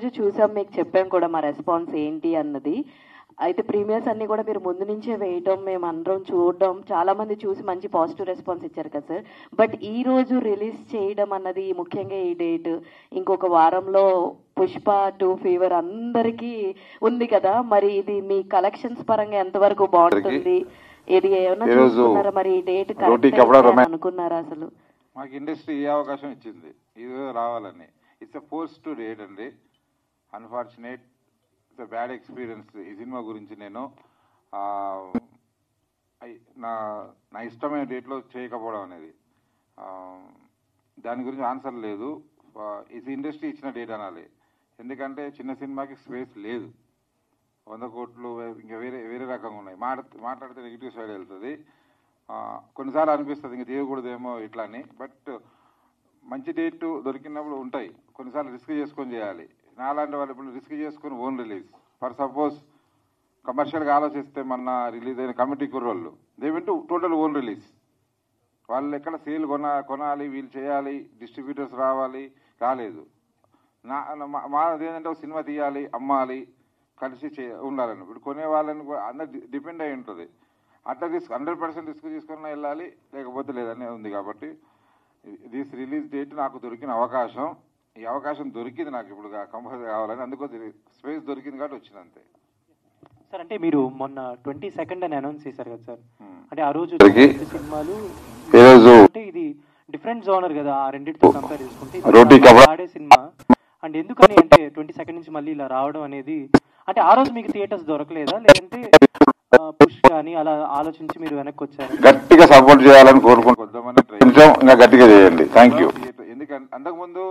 రోజు చూసాం, మీకు చెప్పాం కూడా మా రెస్పాన్స్ ఏంటి అన్నది. అయితే ప్రీమియర్స్ అన్ని కూడా మీరు ముందు నుంచే వేయటం, మేము అందరం చూడడం, చాలా మంది చూసి మంచి పాజిటివ్ రెస్పాన్స్ ఇచ్చారు కదా సార్. బట్ ఈ రోజు రిలీజ్ చేయడం అన్నది, ముఖ్యంగా ఈ డేట్, ఇంకొక వారంలో పుష్ప 2 ఫీవర్ అందరికీ ఉంది కదా, మరి ఇది మీ కలెక్షన్స్ పరంగా ఎంతవరకు బాగుంటుంది, ఇది ఏమైనా చూసుకున్నారా? మరి ఈ డేట్ కరెక్ట్ అనుకున్నారా? అసలు మాకు ఇండస్ట్రీ ఏ అవకాశం ఇచ్చింది ఇది రావాలని. It's a force to date అండి. Unfortunate, it's a bad experience. ఈ సినిమా గురించి నేను నా ఇష్టమైన డేట్లో చేయకపోవడం అనేది, దాని గురించి ఆన్సర్ లేదు. ఇది ఇండస్ట్రీ ఇచ్చిన డేట్ అనాలి. ఎందుకంటే చిన్న సినిమాకి స్పేస్ లేదు. 100 కోట్లు ఇంకా వేరే రకంగా ఉన్నాయి. మాట్లాడితే నెగిటివ్ సైడ్ వెళ్తుంది. కొన్నిసార్లు అనిపిస్తుంది ఇంకా తీయకూడదేమో ఇట్లా అని. బట్ మంచి డేట్ దొరికినప్పుడు ఉంటాయి. కొన్నిసార్లు రిస్క్ చేసుకొని చేయాలి. నాలాంటి వాళ్ళు ఇప్పుడు రిస్క్ చేసుకొని ఓన్ రిలీజ్, ఫర్ సపోజ్ కమర్షియల్గా ఆలోచిస్తే మొన్న రిలీజ్ అయిన కమిటీ కుర్రోళ్ళు, they went total own release. వాళ్ళు ఎక్కడ సేల్ కొనాలి, వీళ్ళు చేయాలి, డిస్ట్రిబ్యూటర్స్ రాలేదు. మాది ఏంటంటే ఒక సినిమా తీయాలి, అమ్మాలి, కలిసి ఉండాలని. ఇప్పుడు కొనే వాళ్ళని అందరు డిపెండ్ అయి ఉంటుంది. అట్లా 100% రిస్క్ తీసుకున్నా వెళ్ళాలి, లేకపోతే లేదని ఉంది. కాబట్టి దిస్ రిలీజ్ డేట్ నాకు దొరికిన అవకాశం, ఈ అవకాశం దొరికింది నాకు ఇప్పుడు కంపల్సరీ కావాలని, అందుకోసం స్పేస్ దొరికింది కాబట్టి వచ్చింది అంతే సార్. అంటే మీరు మొన్న 22nd అని అనౌన్స్ చేశారు కదా సార్, అంటే ఆ రోజు సినిమాలు అంటే ఇది డిఫరెంట్ జోనర్ కదా, ఆ రెండింటితో కంపేర్ చేసుకుంటే ఆడే సినిమా. అండ్ ఎందుకని అంటే 22nd నుంచి మళ్ళీ ఇలా రావడం అనేది, అంటే ఆ రోజు మీకు థియేటర్స్ దొరకలేదా, లేదంటే పుష్ కానీ అలా ఆలోచించి మీరు వెనక్కి వచ్చారు? గట్టిగా సపోర్ట్ చేయాలని కోరుకుంటున్నాం, గట్టిగా చేయండి. Thank you. ఎందుకంటే అంతకుముందు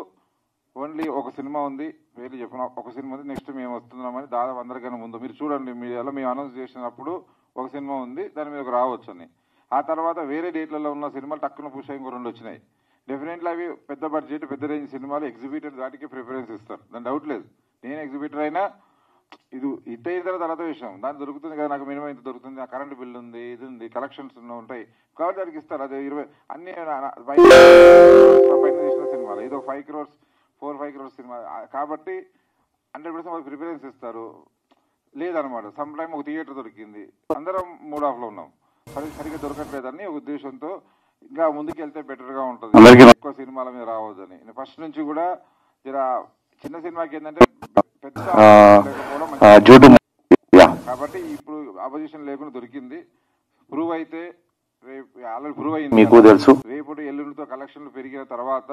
ఓన్లీ ఒక సినిమా ఉంది, పేర్లు చెప్పిన ఒక సినిమా ఉంది, నెక్స్ట్ మేము వస్తున్నామని దాదాపు అందరికన్నా ముందు మీరు చూడండి మీడియాలో మేము అనౌన్స్ చేసినప్పుడు ఒక సినిమా ఉంది, దాని మీద రావచ్చు అని. ఆ తర్వాత వేరే డేట్లలో ఉన్న సినిమాలు టక్కున పుష్ అయ్యి 2 వచ్చినాయి. డెఫినెట్లీ అవి పెద్ద బడ్జెట్, పెద్ద రేంజ్ సినిమాలు ఎగ్జిబిటర్ దాటికి ప్రిఫరెన్స్ ఇస్తారు, దాని డౌట్ లేదు. నేను ఎగ్జిబిటర్ అయినా ఇది హిట్ అయిన తర్వాత విషయం, దాన్ని దొరుకుతుంది కదా, నాకు మినిమం ఇంత దొరుకుతుంది, ఆ కరెంట్ బిల్ ఉంది, ఇది ఉంది, కలెక్షన్స్ ఉంటాయి కాబట్టి దానికి ఇస్తారు. అది 20 అన్ని పైన తీసిన సినిమాలు, ఇది 5 crores 4-5 crores సినిమా కాబట్టి 100% వాళ్ళకి ప్రిఫరెన్స్ ఇస్తారు. లేదనమాట, సమ్ టైమ్ ఒక థియేటర్ దొరికింది, అందరం మూడ్ ఆఫ్ లో ఉన్నాం, సరిగ్గా దొరకట్లేదని ఒక ఉద్దేశంతో ఇంకా ముందుకెళ్తే బెటర్ గా ఉంటుంది, ఎక్కువ సినిమాల మీద రావద్దని. ఫస్ట్ నుంచి కూడా చిన్న సినిమాకి ఏంటంటే పెద్ద కాబట్టి ఇప్పుడు అపోజిషన్ లేకుండా దొరికింది. ప్రూవ్ అయితే ఆల్రెడీ ప్రూవ్ అయింది మీకు తెలుసు. రేపు ఎల్లుండితో కలెక్షన్లు పెరిగిన తర్వాత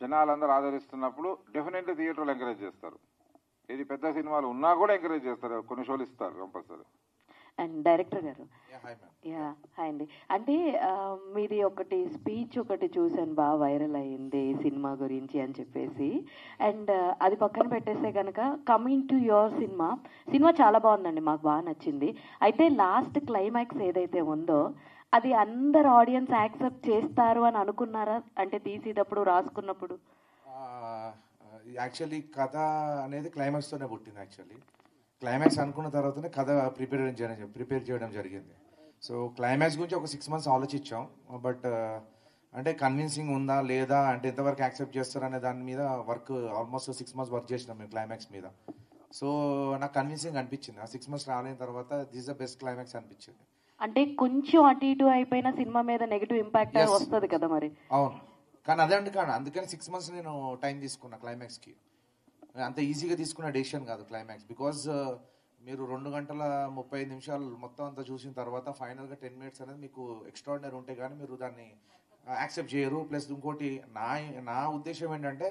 జనాలందరూ ఆదరిస్తున్నప్పుడు డెఫినెట్లీ థియేటర్లు ఎంకరేజ్ చేస్తారు. ఇది పెద్ద సినిమాలు ఉన్నా కూడా ఎంకరేజ్ చేస్తారు, కొన్ని షోలు ఇస్తారు కంపల్సరీ. అండ్ డైరెక్టర్ గారు, హాయ్ అండి. అంటే మీది ఒకటి స్పీచ్ ఒకటి చూసాను, బాగా వైరల్ అయ్యింది సినిమా గురించి అని చెప్పేసి. అండ్ అది పక్కన పెట్టేస్తే కనుక కమింగ్ టు యువర్ సినిమా చాలా బాగుందండి, మాకు బాగా నచ్చింది. అయితే లాస్ట్ క్లైమాక్స్ ఏదైతే ఉందో అది అందరు ఆడియన్స్ యాక్సెప్ట్ చేస్తారు అని అనుకున్నారా? అంటే తీసేటప్పుడు, రాసుకున్నప్పుడు? యాక్చువల్లీ కథ అనేది క్లైమాక్స్తోనే పుట్టింది. యాక్చువల్లీ క్లైమాక్స్ అనుకున్న తర్వాతనే కథ ప్రిపేర్ చేయడం జరిగింది. సో క్లైమాక్స్ గురించి ఒక 6 months ఆలోచించాం. బట్ అంటే కన్విన్సింగ్ ఉందా లేదా, అంటే ఎంతవరకు యాక్సెప్ట్ చేస్తారనే దాని మీద వర్క్ ఆల్మోస్ట్ 6 months వర్క్ చేసినాం మేము క్లైమాక్స్ మీద. సో నాకు కన్విన్సింగ్ అనిపించింది. ఆ 6 months రాలేని తర్వాత దిస్ ద బెస్ట్ క్లైమాక్స్ అనిపించింది. అంటే కొంచెం అటు ఇటు అయిపోయిన సినిమా మీద నెగిటివ్ ఇంపాక్ట్ వస్తుంది కదా మరి. అవును, కానీ అదే అంటే కాదు, అందుకని 6 months నేను టైం తీసుకున్నా క్లైమాక్స్కి. అంత ఈజీగా తీసుకున్న డెసిషన్ కాదు క్లైమాక్స్, బికాజ్ మీరు 2 గంటల 35 నిమిషాలు మొత్తం అంతా చూసిన తర్వాత ఫైనల్గా 10 minutes అనేది మీకు ఎక్స్ట్రాడినరీ ఉంటే కానీ మీరు దాన్ని యాక్సెప్ట్ చేయరు. ప్లస్ ఇంకోటి నా ఉద్దేశం ఏంటంటే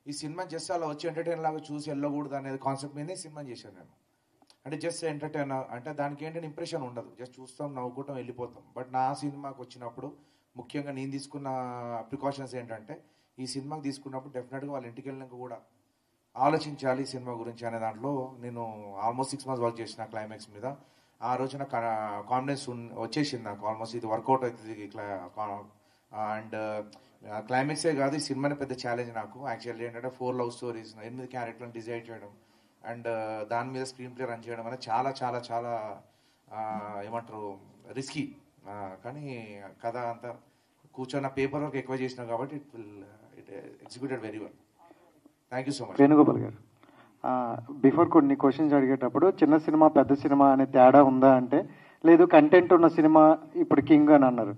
ఈ సినిమా జస్ట్ అలా వచ్చి ఎంటర్టైన్ లాగా చూసి వెళ్ళకూడదు అనేది కాన్సెప్ట్ మీదే సినిమా చేశాను నేను. అంటే జస్ట్ ఎంటర్టైన్ అంటే దానికి ఏంటంటే ఇంప్రెషన్ ఉండదు, జస్ట్ చూస్తాం, నవ్వుకుంటాం, వెళ్ళిపోతాం. బట్ నా సినిమాకి వచ్చినప్పుడు ముఖ్యంగా నేను తీసుకున్న ప్రికాషన్స్ ఏంటంటే ఈ సినిమాకి తీసుకున్నప్పుడు డెఫినెట్గా వాళ్ళ ఇంటికి వెళ్ళినాక కూడా ఆలోచించాలి సినిమా గురించి అనే దాంట్లో నేను ఆల్మోస్ట్ 6 months వర్క్ చేసిన క్లైమాక్స్ మీద. ఆ రోజు నాకు కాన్ఫిడెన్స్ వచ్చేసింది నాకు, ఆల్మోస్ట్ ఇది వర్కౌట్ అవుతుంది. అండ్ క్లైమాక్సే కాదు, ఈ సినిమానే పెద్ద ఛాలెంజ్ నాకు. యాక్చువల్లీ ఏంటంటే 4 love stories, 8 క్యారెక్టర్లను డిజైన్ చేయడం అండ్ దాని మీద స్క్రీన్ ప్లే రన్ చేయడం అనేది చాలా చాలా చాలా ఏమంటారు రిస్కీ. కానీ కథ అంతా కూర్చొని పేపర్ వర్క్ ఎక్కువ చేసినాం కాబట్టి it executed very well. Thank you so much. Venugopal గారు, బిఫోర్ కొన్ని క్వశ్చన్స్ అడిగేటప్పుడు చిన్న సినిమా పెద్ద సినిమా అనే తేడా ఉందా అంటే లేదు, కంటెంట్ ఉన్న సినిమా ఇప్పుడు కింగ్ అని అన్నారు.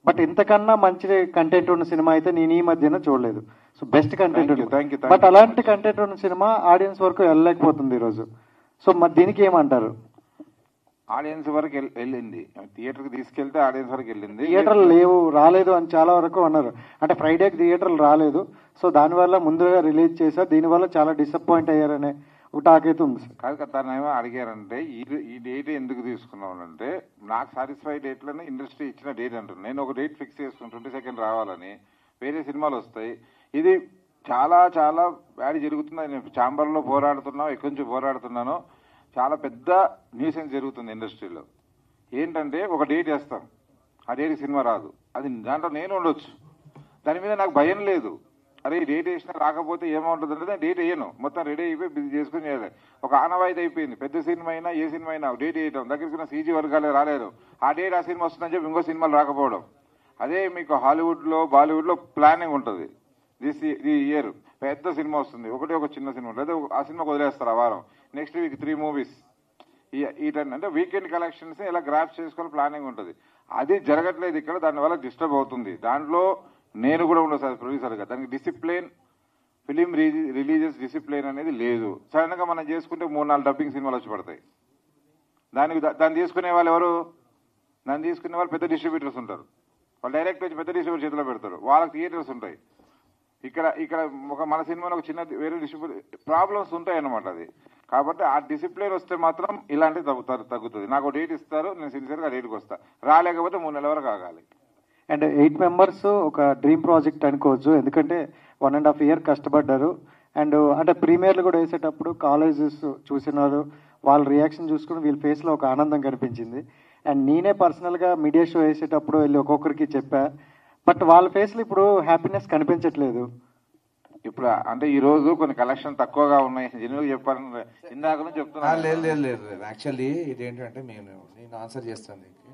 బట్ ఇంతకన్నా మంచి కంటెంట్ ఉన్న సినిమా అయితే నేను ఈ మధ్యన చూడలేదు. సో బెస్ట్ కంటెంట్ ఉంది. బట్ అలాంటి కంటెంట్ ఉన్న సినిమా ఆడియన్స్ వరకు వెళ్ళలేకపోతుంది ఈరోజు. సో మరి దీనికి ఏమంటారు? ఆడియన్స్ వరకు వెళ్ళింది, థియేటర్కి తీసుకెళ్తే ఆడియన్స్ వరకు వెళ్ళింది. థియేటర్లు లేవు, రాలేదు అని చాలా వరకు అన్నారు. అంటే ఫ్రైడేకి థియేటర్లు రాలేదు, సో దానివల్ల ముందుగా రిలీజ్ చేశారు, దీనివల్ల చాలా డిసప్పాయింట్ అయ్యారనే ఒక టాక్ అయితే ఉంది సార్. కాదు, తను ఏమో అడిగారంటే ఈ డేట్ ఎందుకు తీసుకున్నాను అంటే, నాకు సాటిస్ఫై డేట్లోనే ఇండస్ట్రీ ఇచ్చిన డేట్ అంటున్నాను. నేను ఒక డేట్ ఫిక్స్ చేసుకుని 22nd రావాలని, వేరే సినిమాలు వస్తాయి. ఇది చాలా చాలా బ్యాడ్ జరుగుతుంది. నేను ఛాంబర్లో పోరాడుతున్నాను, ఎక్కడి నుంచి పోరాడుతున్నానో, చాలా పెద్ద న్యూసెన్స్ జరుగుతుంది ఇండస్ట్రీలో. ఏంటంటే ఒక డేట్ వేస్తాం, ఆ డేట్కి సినిమా రాదు, అది దాంట్లో నేను ఉండొచ్చు, దాని మీద నాకు భయం లేదు. అరే ఈ డేట్ వేసినా రాకపోతే ఏమవుతుంది అంటే నేను డేట్ వేయను, మొత్తం రెడీ అయిపోయి బిజీ చేసుకుని చేయాలి. ఒక ఆనవాయితీ అయిపోయింది, పెద్ద సినిమా అయినా ఏ సినిమా అయినా డేట్ వేయటం, దగ్గరికి సీజీ వర్గాలే రాలేరు, ఆ డేట్ ఆ సినిమా వస్తుందని చెప్పి ఇంకో సినిమాలు రాకపోవడం. అదే మీకు హాలీవుడ్లో బాలీవుడ్లో ప్లానింగ్ ఉంటుంది. ఈ ఇయర్ పెద్ద సినిమా వస్తుంది, ఒక చిన్న సినిమా లేదా ఆ సినిమాకి వదిలేస్తారు ఆ వారం, నెక్స్ట్ వీక్ 3 movies. ఈ టైం అంటే వీకెండ్ కలెక్షన్స్ ఇలా గ్రాప్ చేసుకోవాలి, ప్లానింగ్ ఉంటుంది. అది జరగట్లేదు ఇక్కడ, దానివల్ల డిస్టర్బ్ అవుతుంది. దాంట్లో నేను కూడా ఉండదు సార్ ప్రొడ్యూసర్గా. దానికి డిసిప్లిన్, ఫిలిం రిలీజియస్ డిసిప్లిన్ అనేది లేదు. సడన్ గా మనం చేసుకుంటే 3-4 డబ్బింగ్ సినిమాలు వచ్చి పడతాయి. దాన్ని తీసుకునే వాళ్ళు ఎవరు? దాన్ని తీసుకునే వాళ్ళు పెద్ద డిస్ట్రిబ్యూటర్స్ ఉంటారు. వాళ్ళు డైరెక్ట్ వచ్చి పెద్ద డిస్ట్రిబ్యూటర్ చేతిలో పెడతారు, వాళ్ళకి థియేటర్స్ ఉంటాయి. ఇక్కడ ఒక మన సినిమాలో ఒక చిన్న వేరే డిస్ట్రిబ్యూటర్ ప్రాబ్లమ్స్ ఉంటాయి అన్నమాట. అది కాబట్టి ఆ డిసిప్లిన్ వస్తే మాత్రం ఇలాంటివి తగ్గుతుంది. నాకు డేట్ ఇస్తారు, నేను సిన్సియర్గా డేట్కి వస్తా, రాలేకపోతే 3 నెలల వరకు ఆగాలి. అండ్ 8 members ఒక డ్రీమ్ ప్రాజెక్ట్ అనుకోవచ్చు, ఎందుకంటే 1.5 year కష్టపడ్డారు. అండ్ అంటే ప్రీమియర్లు కూడా వేసేటప్పుడు కాలేజెస్ చూసినారు, వాళ్ళ రియాక్షన్ చూసుకుని వీళ్ళ ఫేస్లో ఒక ఆనందం కనిపించింది. అండ్ నేనే పర్సనల్గా మీడియా షో వేసేటప్పుడు వెళ్ళి ఒక్కొక్కరికి చెప్పా, బట్ వాళ్ళ ఫేస్లో ఇప్పుడు హ్యాపీనెస్ కనిపించట్లేదు. ఇప్పుడు అంటే ఈ రోజు కొన్ని కలెక్షన్ తక్కువగా ఉన్నాయి, జెన్యున్గా చెప్పాలని ఇందాక నుంచి చెప్తున్నా. లేదు యాక్చువల్లీ ఇదేంటంటే నేను ఆన్సర్ చేస్తాను దీనికి.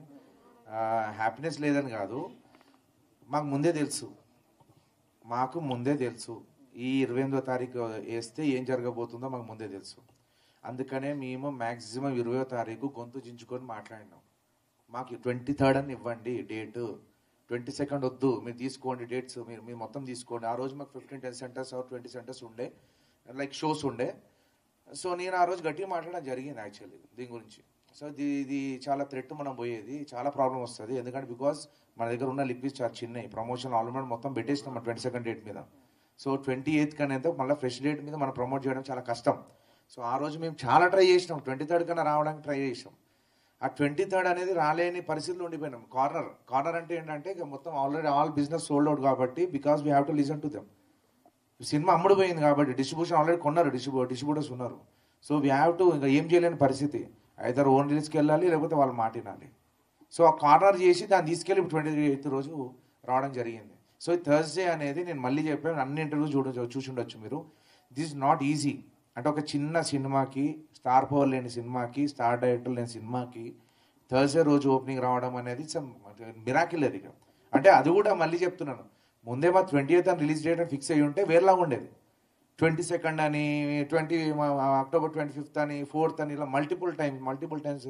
హ్యాపీనెస్ లేదని కాదు, మాకు ముందే తెలుసు ఈ 28వ తారీఖు వేస్తే ఏం జరగబోతుందో మాకు ముందే తెలుసు. అందుకనే మేము మ్యాక్సిమం 20వ తారీఖు గొంతు చించుకొని మాట్లాడినాం. మాకు 23rd అని ఇవ్వండి డేటు, 22nd వద్దు, మీరు తీసుకోండి డేట్స్, మీరు మొత్తం తీసుకోండి. ఆ రోజు మాకు 15 centers ఆర్ 20 centers ఉండే, లైక్ షోస్ ఉండే. సో నేను ఆ రోజు గట్టిగా మాట్లాడడం జరిగింది యాక్చువల్లీ దీని గురించి. సో ఇది చాలా థ్రెట్ మనం పోయేది, చాలా ప్రాబ్లం వస్తుంది. ఎందుకంటే బికాస్ మన దగ్గర ఉన్న లిక్విడ్ చాలా చిన్నవి, ప్రమోషన్ ఆల్రెడీ మొత్తం పెట్టేసినాం మన 22nd డేట్ మీద. సో 28th కనేది మళ్ళీ ఫ్రెష్ డేట్ మీద మనం ప్రమోట్ చేయడం చాలా కష్టం. సో ఆ రోజు మేము చాలా ట్రై చేసినాం, 23rd కన్నా రావడానికి ట్రై చేసాం. ఆ 23rd అనేది రాలేని పరిస్థితుల్లో ఉండిపోయినాం. కార్నర్ అంటే ఏంటంటే ఇక మొత్తం already all business sold out కాబట్టి, because we have to listen to them. Cinema అమ్ముడుపోయింది కాబట్టి డిస్ట్రిబ్యూషన్ ఆల్రెడీ కొన్నారు, డిస్ట్రిబ్యూటర్స్ ఉన్నారు. సో వీ హ్యావ్ టు ఇంకా ఏం చేయలేని పరిస్థితి, ఐదర్ ఓన్ రిలీజ్కి వెళ్ళాలి లేకపోతే వాళ్ళు మాట వినాలి. సో ఆ కార్నర్ చేసి దాన్ని తీసుకెళ్ళి 28th రోజు రావడం జరిగింది. సో ఈ థర్స్డే అనేది నేను మళ్ళీ చెప్పాను, అన్ని ఇంటర్వ్యూ చూసి ఉండొచ్చు మీరు. This is not easy. అంటే ఒక చిన్న సినిమాకి, స్టార్ పవర్ లేని సినిమాకి, స్టార్ డైరెక్టర్ లేని సినిమాకి థర్స్డే రోజు ఓపెనింగ్ రావడం అనేది మిరాకిల్. అది అంటే అది కూడా మళ్ళీ చెప్తున్నాను, ముందే మా 28th అని రిలీజ్ డేట్ అని ఫిక్స్ అయ్యి ఉంటే వేరేలాగా ఉండేది. 22nd అని, October 25th అని, 4th అని, ఇలా మల్టిపుల్ టైమ్స్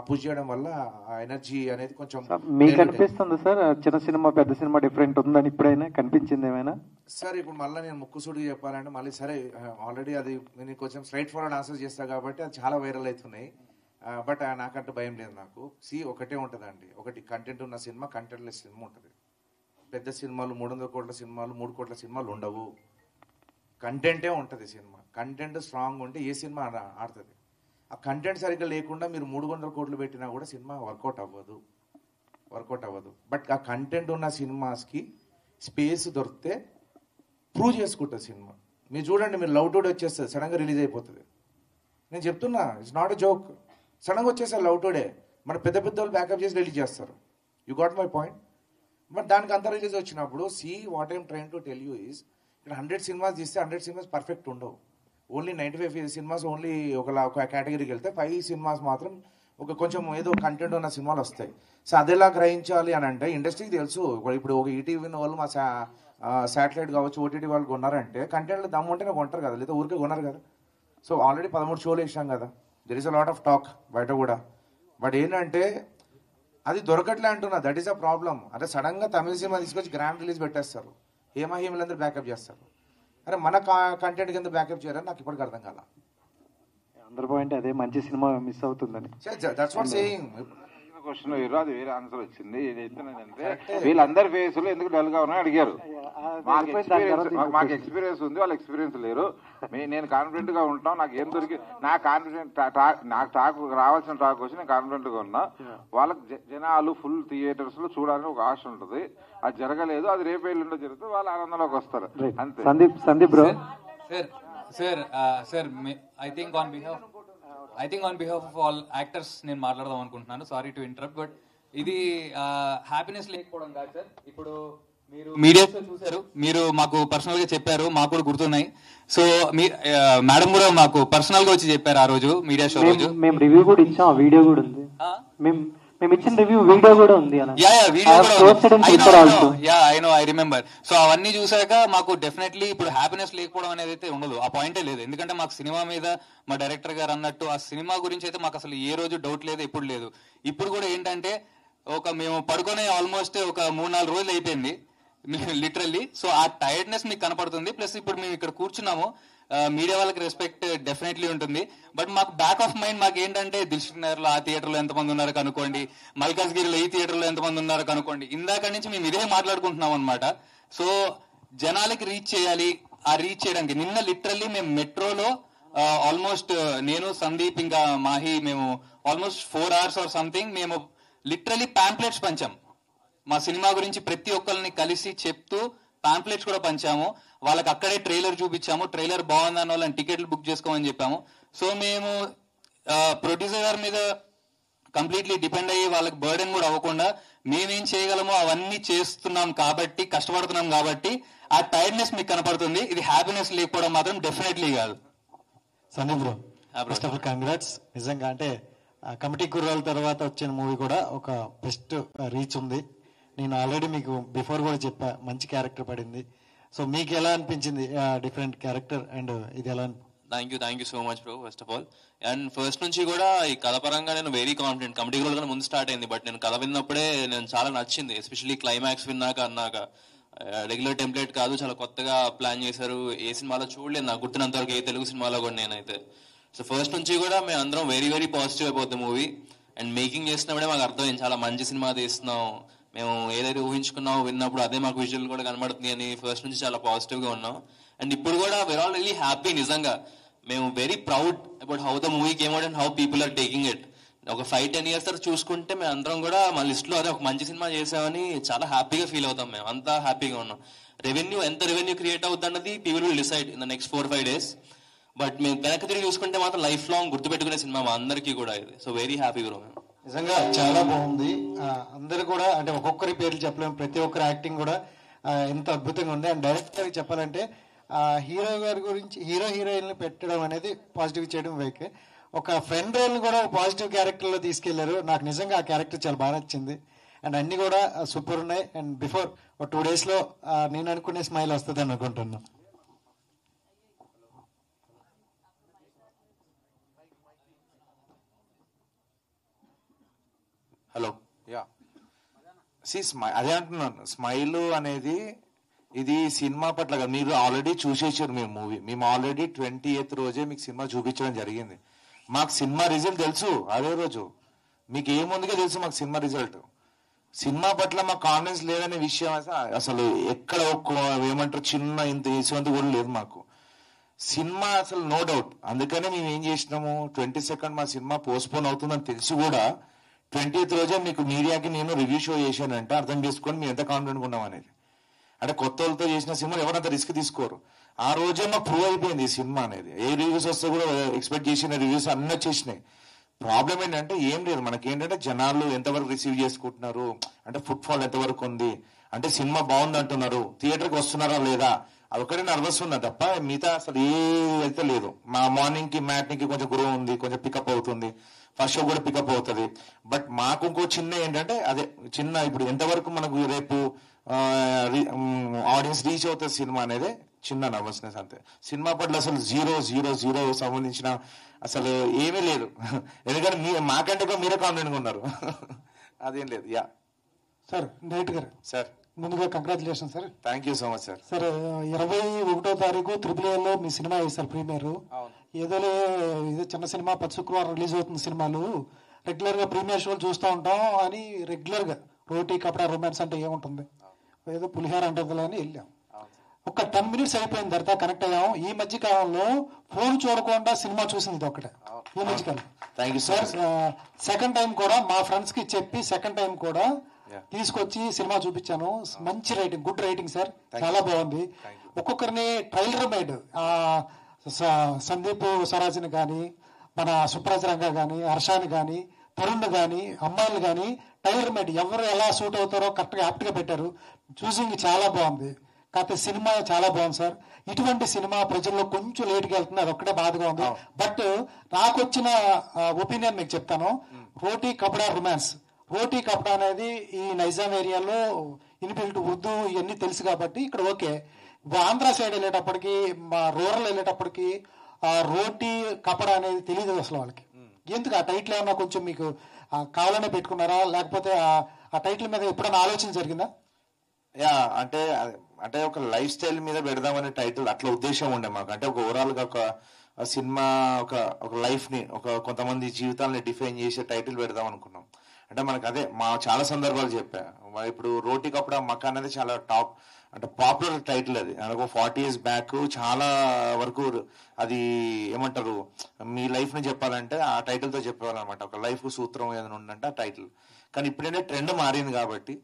పుష్ చేయడం వల్ల ఆ ఎనర్జీ అనేది కొంచెం మీకు అనిపిస్తుంది సార్ చిన్న సినిమా పెద్ద సినిమా డిఫరెంట్ ఉందని ఇప్పుడైనా కనిపించింది ఏమైనా? సార్ ఇప్పుడు మళ్ళీ నేను ముక్కుసూడిగా చెప్పాలంటే మళ్ళీ సరే, ఆల్రెడీ అది నేను కొంచెం స్ట్రైట్ ఫార్వర్డ్ ఆన్సర్ చేస్తా కాబట్టి అది చాలా వైరల్ అవుతున్నాయి. బట్ నాకంటే భయం లేదు నాకు. ఒకటే ఉంటుందండి, ఒకటి కంటెంట్ ఉన్న సినిమా, కంటెంట్ లెస్ సినిమా ఉంటుంది. పెద్ద సినిమాలు 300 కోట్ల సినిమాలు, 3 కోట్ల సినిమాలు ఉండవు. కంటెంటే ఉంటుంది సినిమా. కంటెంట్ స్ట్రాంగ్ ఉంటే ఏ సినిమా ఆడుతుంది. ఆ కంటెంట్ సరిగ్గా లేకుండా మీరు 300 కోట్లు పెట్టినా కూడా సినిమా వర్కౌట్ అవ్వదు. బట్ ఆ కంటెంట్ ఉన్న సినిమాస్కి స్పేస్ దొరికితే ప్రూవ్ చేసుకుంటుంది సినిమా. మీరు చూడండి, మీరు లవ్ టుడే వచ్చేస్తుంది, సడన్గా రిలీజ్ అయిపోతుంది. నేను చెప్తున్నా, ఇట్స్ నాట్ ఎ జోక్. సడన్గా వచ్చేస్తారు లవ్ టుడే, మన పెద్ద వాళ్ళు బ్యాకప్ చేసి రిలీజ్ చేస్తారు. You got my point. But దానికి అంత రిలీజ్ వచ్చినప్పుడు what I'm train to tell you is, ఇక్కడ 100 సినిమాస్ తీస్తే 100 సినిమాస్ పర్ఫెక్ట్ ఉండవు. ఓన్లీ 95 సినిమాస్ ఓన్లీ ఒక కేటగిరీకి వెళ్తే 5 సినిమాస్ మాత్రం ఒక కొంచెం ఏదో కంటెంట్ ఉన్న సినిమాలు వస్తాయి. సో అదేలా గ్రహించాలి అని అంటే ఇండస్ట్రీకి తెలుసు. ఇప్పుడు ఒక ఈటీవీ వాళ్ళు మా శాటిలైట్ కావచ్చు, ఓటీటీ వాళ్ళు కొన్నారంటే కంటెంట్లో దమ్ము ఉంటేనే కొంటారు కదా, లేదా ఊరికే కొన్నారు కదా. సో ఆల్రెడీ 13 షోలు వేసాం కదా, there is a lot of talk బయట కూడా. బట్ ఏంటంటే అది దొరకట్లే అంటున్నా, దట్ ఈస్ అ ప్రాబ్లం. అంటే సడన్గా తమిళ సినిమా తీసుకొచ్చి గ్రాండ్ రిలీజ్ పెట్టేస్తారు, హేమహేమలందరూ బ్యాకప్ చేస్తారు. అరే మన కంటెంట్ కింద బ్యాకప్ చేయరని నాకు ఇప్పటికి అర్థం కాల. అందరి పాయింట్ అదే, మంచి సినిమా మిస్ అవుతుందని. That's what saying. క్వశ్చన్ వేరు, అది వేరే ఆన్సర్ వచ్చింది. ఏదైతే వీళ్ళందరి ఫేసులు ఎందుకు డల్ గా ఉన్నాయో అడిగారు. మాకు ఎక్స్పీరియన్స్ ఉంది, వాళ్ళ ఎక్స్పీరియన్స్ లేరు. నేను కాన్ఫిడెంట్ గా ఉంటాం. నాకు ఏం దొరికి నాకు టాక్ రావాల్సిన టాక్ వచ్చి నేను కాన్ఫిడెంట్ గా ఉన్నా. వాళ్ళకి జనాలు ఫుల్ థియేటర్స్ లో చూడాలని ఒక ఆశ ఉంటుంది. అది జరగలేదు, అది రేపు ఎల్లుండో జరుగుతుంది, వాళ్ళు ఆనందంలోకి వస్తారు అంతే. Sandeep bro. Sir I think on behalf of all actors నేను మాట్లాడదాం అనుకుంటున్నాను. సారీ టు ఇంటరప్ట్, బట్ ఇది హ్యాపీనెస్ లేకపోవడం కాదు సార్. ఇప్పుడు మీరు మీడియాస్ చూసారు, మీరు మాకు పర్సనల్ గా చెప్పారు, మాకు కూడా గుర్తున్నాయి. సో మేడం కూడా మాకు పర్సనల్ గా వచ్చి చెప్పారు ఆ రోజు మీడియా షో రోజు. మేము రివ్యూ కూడా ఇచ్చాం, ఆ వీడియో కూడా ఉంది. మేము ఇచ్చిన రివ్యూ వీడియో కూడా ఉంది. I remember. సో అవన్నీ చూసాక మాకు డెఫినెట్లీ ఇప్పుడు హ్యాపీనెస్ లేకపోవడం అనేది అయితే ఉండదు, ఆ పాయింటే లేదు. ఎందుకంటే మాకు సినిమా మీద మా డైరెక్టర్ గారు అన్నట్టు ఆ సినిమా గురించి అయితే మాకు అసలు ఏ రోజు డౌట్ లేదు, ఎప్పుడు లేదు. ఇప్పుడు కూడా ఏంటంటే మేము పడుకొని ఆల్మోస్ట్ ఒక 3-4 రోజులు అయిపోయింది లిటరల్లీ. సో ఆ టైర్డ్నెస్ మీకు కనపడుతుంది. ప్లస్ ఇప్పుడు మేము ఇక్కడ కూర్చున్నాము, మీడియా వాళ్ళకి రెస్పెక్ట్ డెఫినెట్లీ ఉంటుంది. బట్ మాకు బ్యాక్ ఆఫ్ మైండ్ మాకు ఏంటంటే దిల్షుక్ నగర్ లో ఆ థియేటర్ లో ఎంతమంది ఉన్నారో కనుక్కోండి, మల్కాజ్గిరిలో ఈ థియేటర్ లో ఎంతమంది ఉన్నారో కనుక్కోండి. ఇందాక నుంచి మేము ఇదే మాట్లాడుకుంటున్నాం అనమాట. సో జనాలకి రీచ్ చేయాలి, ఆ రీచ్ చేయడానికి నిన్న లిటరల్లీ మేము మెట్రోలో ఆల్మోస్ట్ నేను సందీప్ ఇంకా మాహి మేము ఆల్మోస్ట్ 4 hours ఆర్ సంథింగ్ మేము లిటరల్లీ పాంప్లెట్స్ పంచాం. మా సినిమా గురించి ప్రతి ఒక్కరిని కలిసి చెప్తూ పాంప్లెట్స్ కూడా పంచాము. వాళ్ళకి అక్కడే ట్రైలర్ చూపించాము, ట్రైలర్ బాగుందని వాళ్ళని టికెట్లు బుక్ చేసుకోమని చెప్పాము. సో మేము ప్రొడ్యూసర్ గారి మీద కంప్లీట్లీ డిపెండ్ అయ్యి వాళ్ళకి బర్డెన్ కూడా అవ్వకుండా మేమేం చేయగలమో అవన్నీ చేస్తున్నాం కాబట్టి, కష్టపడుతున్నాం కాబట్టి ఆ టైర్డ్నెస్ మీకు కనపడుతుంది. ఇది హ్యాపీనెస్ లేకపోవడం మాత్రం డెఫినెట్లీ కాదు. Sandeep bro, first of all congrats. నిజంగా అంటే కమిటీ కుర్రాల తర్వాత వచ్చిన మూవీ కూడా ఒక బెస్ట్ రీచ్ ఉంది. నేను ఆల్రెడీ మీకు బిఫోర్ కూడా చెప్పా, మంచి క్యారెక్టర్ పడింది. సో మీకు ఎలా అనిపించింది డిఫరెంట్ క్యారెక్టర్ అండ్ ఇది ఎలా? Thank you so much bro first of all. And first నుంచి కూడా ఈ కథ పరంగా నేను వెరీ కాన్ఫిడెంట్. కమిటీ కూడా ముందు స్టార్ట్ అయింది, బట్ నేను కథ విన్నప్పుడే నేను చాలా నచ్చింది. ఎస్పెషల్లీ క్లైమాక్స్ అన్నాక రెగ్యులర్ టెంప్లెట్ కాదు, చాలా కొత్తగా ప్లాన్ చేశారు. ఏ సినిమాలో చూడలేదు నాకు గుర్తున్నంత వరకు, ఏ తెలుగు సినిమాలో కూడా నేనైతే. సో ఫస్ట్ నుంచి కూడా మేము అందరం వెరీ వెరీ పాజిటివ్ అయిపోద్ది మూవీ. అండ్ మేకింగ్ చేసినప్పుడే మాకు అర్థమైంది చాలా మంచి సినిమా తీస్తున్నాం. మేము ఏదైతే ఊహించుకున్నామో విన్నప్పుడు అదే మాకు విజువల్ కూడా కనబడుతుంది అని ఫస్ట్ నుంచి చాలా పాజిటివ్ గా ఉన్నాం. అండ్ ఇప్పుడు కూడా we're all really happy. నిజంగా మేము very proud about how the movie came out and how people are taking it. ఒక 5-10 years తర్వాత చూసుకుంటే మేము అందరం కూడా మా లిస్ట్ లో అదే ఒక మంచి సినిమా చేసామని చాలా హ్యాపీగా ఫీల్ అవుతాం. మేము అంతా హ్యాపీగా ఉన్నాం. ఎంత రెవెన్యూ క్రియేట్ అవుతుంది అన్నది people will decide in the next 4-5 days. But మేము వెనక్కి తిరిగి చూసుకుంటే మాత్రం లైఫ్ లాంగ్ గుర్తుపెట్టుకునే సినిమా మా అందరికీ కూడా ఇది. So very happy bro. నిజంగా చాలా బాగుంది. అందరు కూడా అంటే ఒక్కొక్కరి పేర్లు చెప్పలేము, ప్రతి ఒక్కరి యాక్టింగ్ కూడా ఎంత అద్భుతంగా ఉంది. అండ్ డైరెక్టర్ చెప్పాలంటే హీరో గారి గురించి హీరో హీరోయిన్ పెట్టడం అనేది పాజిటివ్ చేయడం వైకే, ఒక ఫ్రెండ్ రోల్ కూడా పాజిటివ్ క్యారెక్టర్ లో తీసుకెళ్లారు. నాకు నిజంగా ఆ క్యారెక్టర్ చాలా బాగా నచ్చింది. అండ్ అన్ని కూడా సూపర్ ఉన్నాయి. అండ్ బిఫోర్ 2 days లో నేను అనుకునే స్మైల్ వస్తుంది అని అనుకుంటున్నాను. హలో, యా అదే అంటున్నాను, స్మైల్ అనేది ఇది సినిమా పట్ల కదా. మీరు ఆల్రెడీ చూసేసారు మీరు మూవీ. మేము ఆల్రెడీ 28th రోజే మీకు సినిమా చూపించడం జరిగింది. మాకు సినిమా రిజల్ట్ తెలుసు అదే రోజు. మీకు ఏముందుకే తెలుసు మాకు సినిమా రిజల్ట్. సినిమా పట్ల మాకు కాన్ఫిడెన్స్ లేదనే విషయం అసలు ఎక్కడ ఏమంటారు చిన్న ఇంత ఇసువంత కూడా లేదు మాకు. సినిమా అసలు నో డౌట్. అందుకనే మేము ఏం చేసినాము, 22nd మా సినిమా పోస్ట్పోన్ అవుతుందని తెలిసి కూడా 20th రోజే మీకు మీడియాకి నేను రివ్యూ షో చేశానంటే అర్థం చేసుకొని మేము ఎంత కాన్ఫిడెంట్గా ఉన్నాం అనేది. అంటే కొత్త వాళ్ళతో చేసిన సినిమా ఎవరంత రిస్క్ తీసుకోరు. ఆ రోజే మాకు ప్రూవ్ అయిపోయింది ఈ సినిమా అనేది. ఏ రివ్యూస్ వస్తే కూడా ఎక్స్పెక్ట్ చేసిన రివ్యూస్ అన్నీ వచ్చేసినాయి. ప్రాబ్లం ఏంటంటే ఏం లేదు, మనకి ఏంటంటే జనాలు ఎంతవరకు రిసీవ్ చేసుకుంటున్నారు, అంటే ఫుట్ ఫాల్ ఎంతవరకు ఉంది, అంటే సినిమా బాగుంది అంటున్నారు, థియేటర్కి వస్తున్నారా లేదా, అదొక్కటే నర్వస్ ఉన్నా తప్ప మిగతా అసలు ఏ అయితే లేదు. మా మార్నింగ్ కి మ్యాట్నికి కొంచెం గ్రో ఉంది, కొంచెం పికప్ అవుతుంది, ఫస్ట్ షో కూడా పికప్ అవుతుంది. బట్ మాకు ఇంకో చిన్న ఏంటంటే అదే చిన్న ఇప్పుడు ఎంతవరకు మనకు రేపు ఆడియన్స్ రీచ్ అవుతుంది సినిమా అనేది చిన్న నర్వస్నెస్ అంతే. సినిమా పట్ల అసలు జీరో సంబంధించిన అసలు ఏమీ లేదు. ఎందుకంటే మాకంటే కూడా మీరే కాన్ఫిడెంట్గా ఉన్నారు. అదేం లేదు. యా సార్ డైరెక్టర్ గారు సార్, ముందుగా congratulation sir. Thank you so much sir. Sir 21వ తారీఖు AAAలో మీ సినిమా వేస్తారు ప్రీమియర్. ఏదోలే ఇది చిన్న సినిమా 10 శుక్రవారం రిలీజ్ అవుతుంది సినిమాలు, రెగ్యులర్గా ప్రీమియర్ షోలు చూస్తూ ఉంటాం అని రెగ్యులర్గా రోటీ కపడా రొమాన్స్ అంటే ఏముంటుంది, ఏదో పులిహార అంటుందిలే అని వెళ్ళాం. ఒక 10 minutes అయిపోయిన తర్వాత కనెక్ట్ అయ్యాం. ఈ మధ్య కాలంలో ఫోన్ చూడకుండా సినిమా చూసింది ఒకటే ఈ మధ్య కాలం. Thank you sir. Second time కూడా మా ఫ్రెండ్స్ కి చెప్పి సెకండ్ టైం కూడా తీసుకొచ్చి సినిమా చూపించాను. మంచి రైటింగ్, గుడ్ రైటింగ్ సార్, చాలా బాగుంది. ఒక్కొక్కరిని ట్రైలర్ మేడ్ సందీప్ స్వరాజ్ని కానీ, మన సుప్రాజ్ రంగా కానీ, హర్షాని కానీ, తరుణ్ కానీ, అమ్మాయిలు కానీ ట్రైలర్ మేడ్ ఎవరు ఎలా సూట్ అవుతారో కరెక్ట్గా యాప్ట్గా పెట్టారు. చూసింగ్ చాలా బాగుంది. కాకపోతే సినిమా చాలా బాగుంది సార్. ఇటువంటి సినిమా ప్రజల్లో కొంచెం లేట్గా వెళ్తుంది, అది ఒక్కటే బాధగా ఉంది. బట్ నాకు వచ్చిన ఒపీనియన్ మీకు చెప్తాను. రోటీ కపడా రొమాన్స్, రోటీ కపడా అనేది ఈ నైజాం ఏరియాలో ఇన్బిల్ట్ ఉర్దూ ఇవన్నీ తెలుసు కాబట్టి ఇక్కడ ఓకే. ఆంధ్ర సైడ్ వెళ్ళేటప్పటికి, మా రూరల్ వెళ్ళేటప్పటికి రోటీ కపడా అనేది తెలియదు అసలు వాళ్ళకి. ఎందుకు ఆ టైటిల్ ఏమన్నా కొంచెం మీకు కావాలనే పెట్టుకున్నారా, లేకపోతే ఆ టైటిల్ మీద ఎప్పుడైనా ఆలోచన జరిగిందా? యా అంటే ఒక లైఫ్ స్టైల్ మీద పెడదామనే టైటిల్ అట్లా ఉద్దేశం ఉండే మాకు. అంటే ఒక ఓవరాల్ గా ఒక సినిమా ఒక లైఫ్ ని, కొంతమంది జీవితాలని డిఫైన్ చేసే టైటిల్ పెడదాం అనుకున్నాం. అంటే మనకు అదే చాలా సందర్భాలు చెప్పా. ఇప్పుడు రోటీ కపడా మకాన్ అనేది చాలా పాపులర్ టైటిల్. అది ఒక 40 years బ్యాక్ చాలా వరకు అది ఏమంటారు, మీ లైఫ్ ని చెప్పాలంటే ఆ టైటిల్ తో చెప్పేవాళ్ళనమాట. ఒక లైఫ్ కు సూత్రం ఏదైనా ఉందంటే ఆ టైటిల్. కానీ ఇప్పుడేంటే ట్రెండ్ మారింది కాబట్టి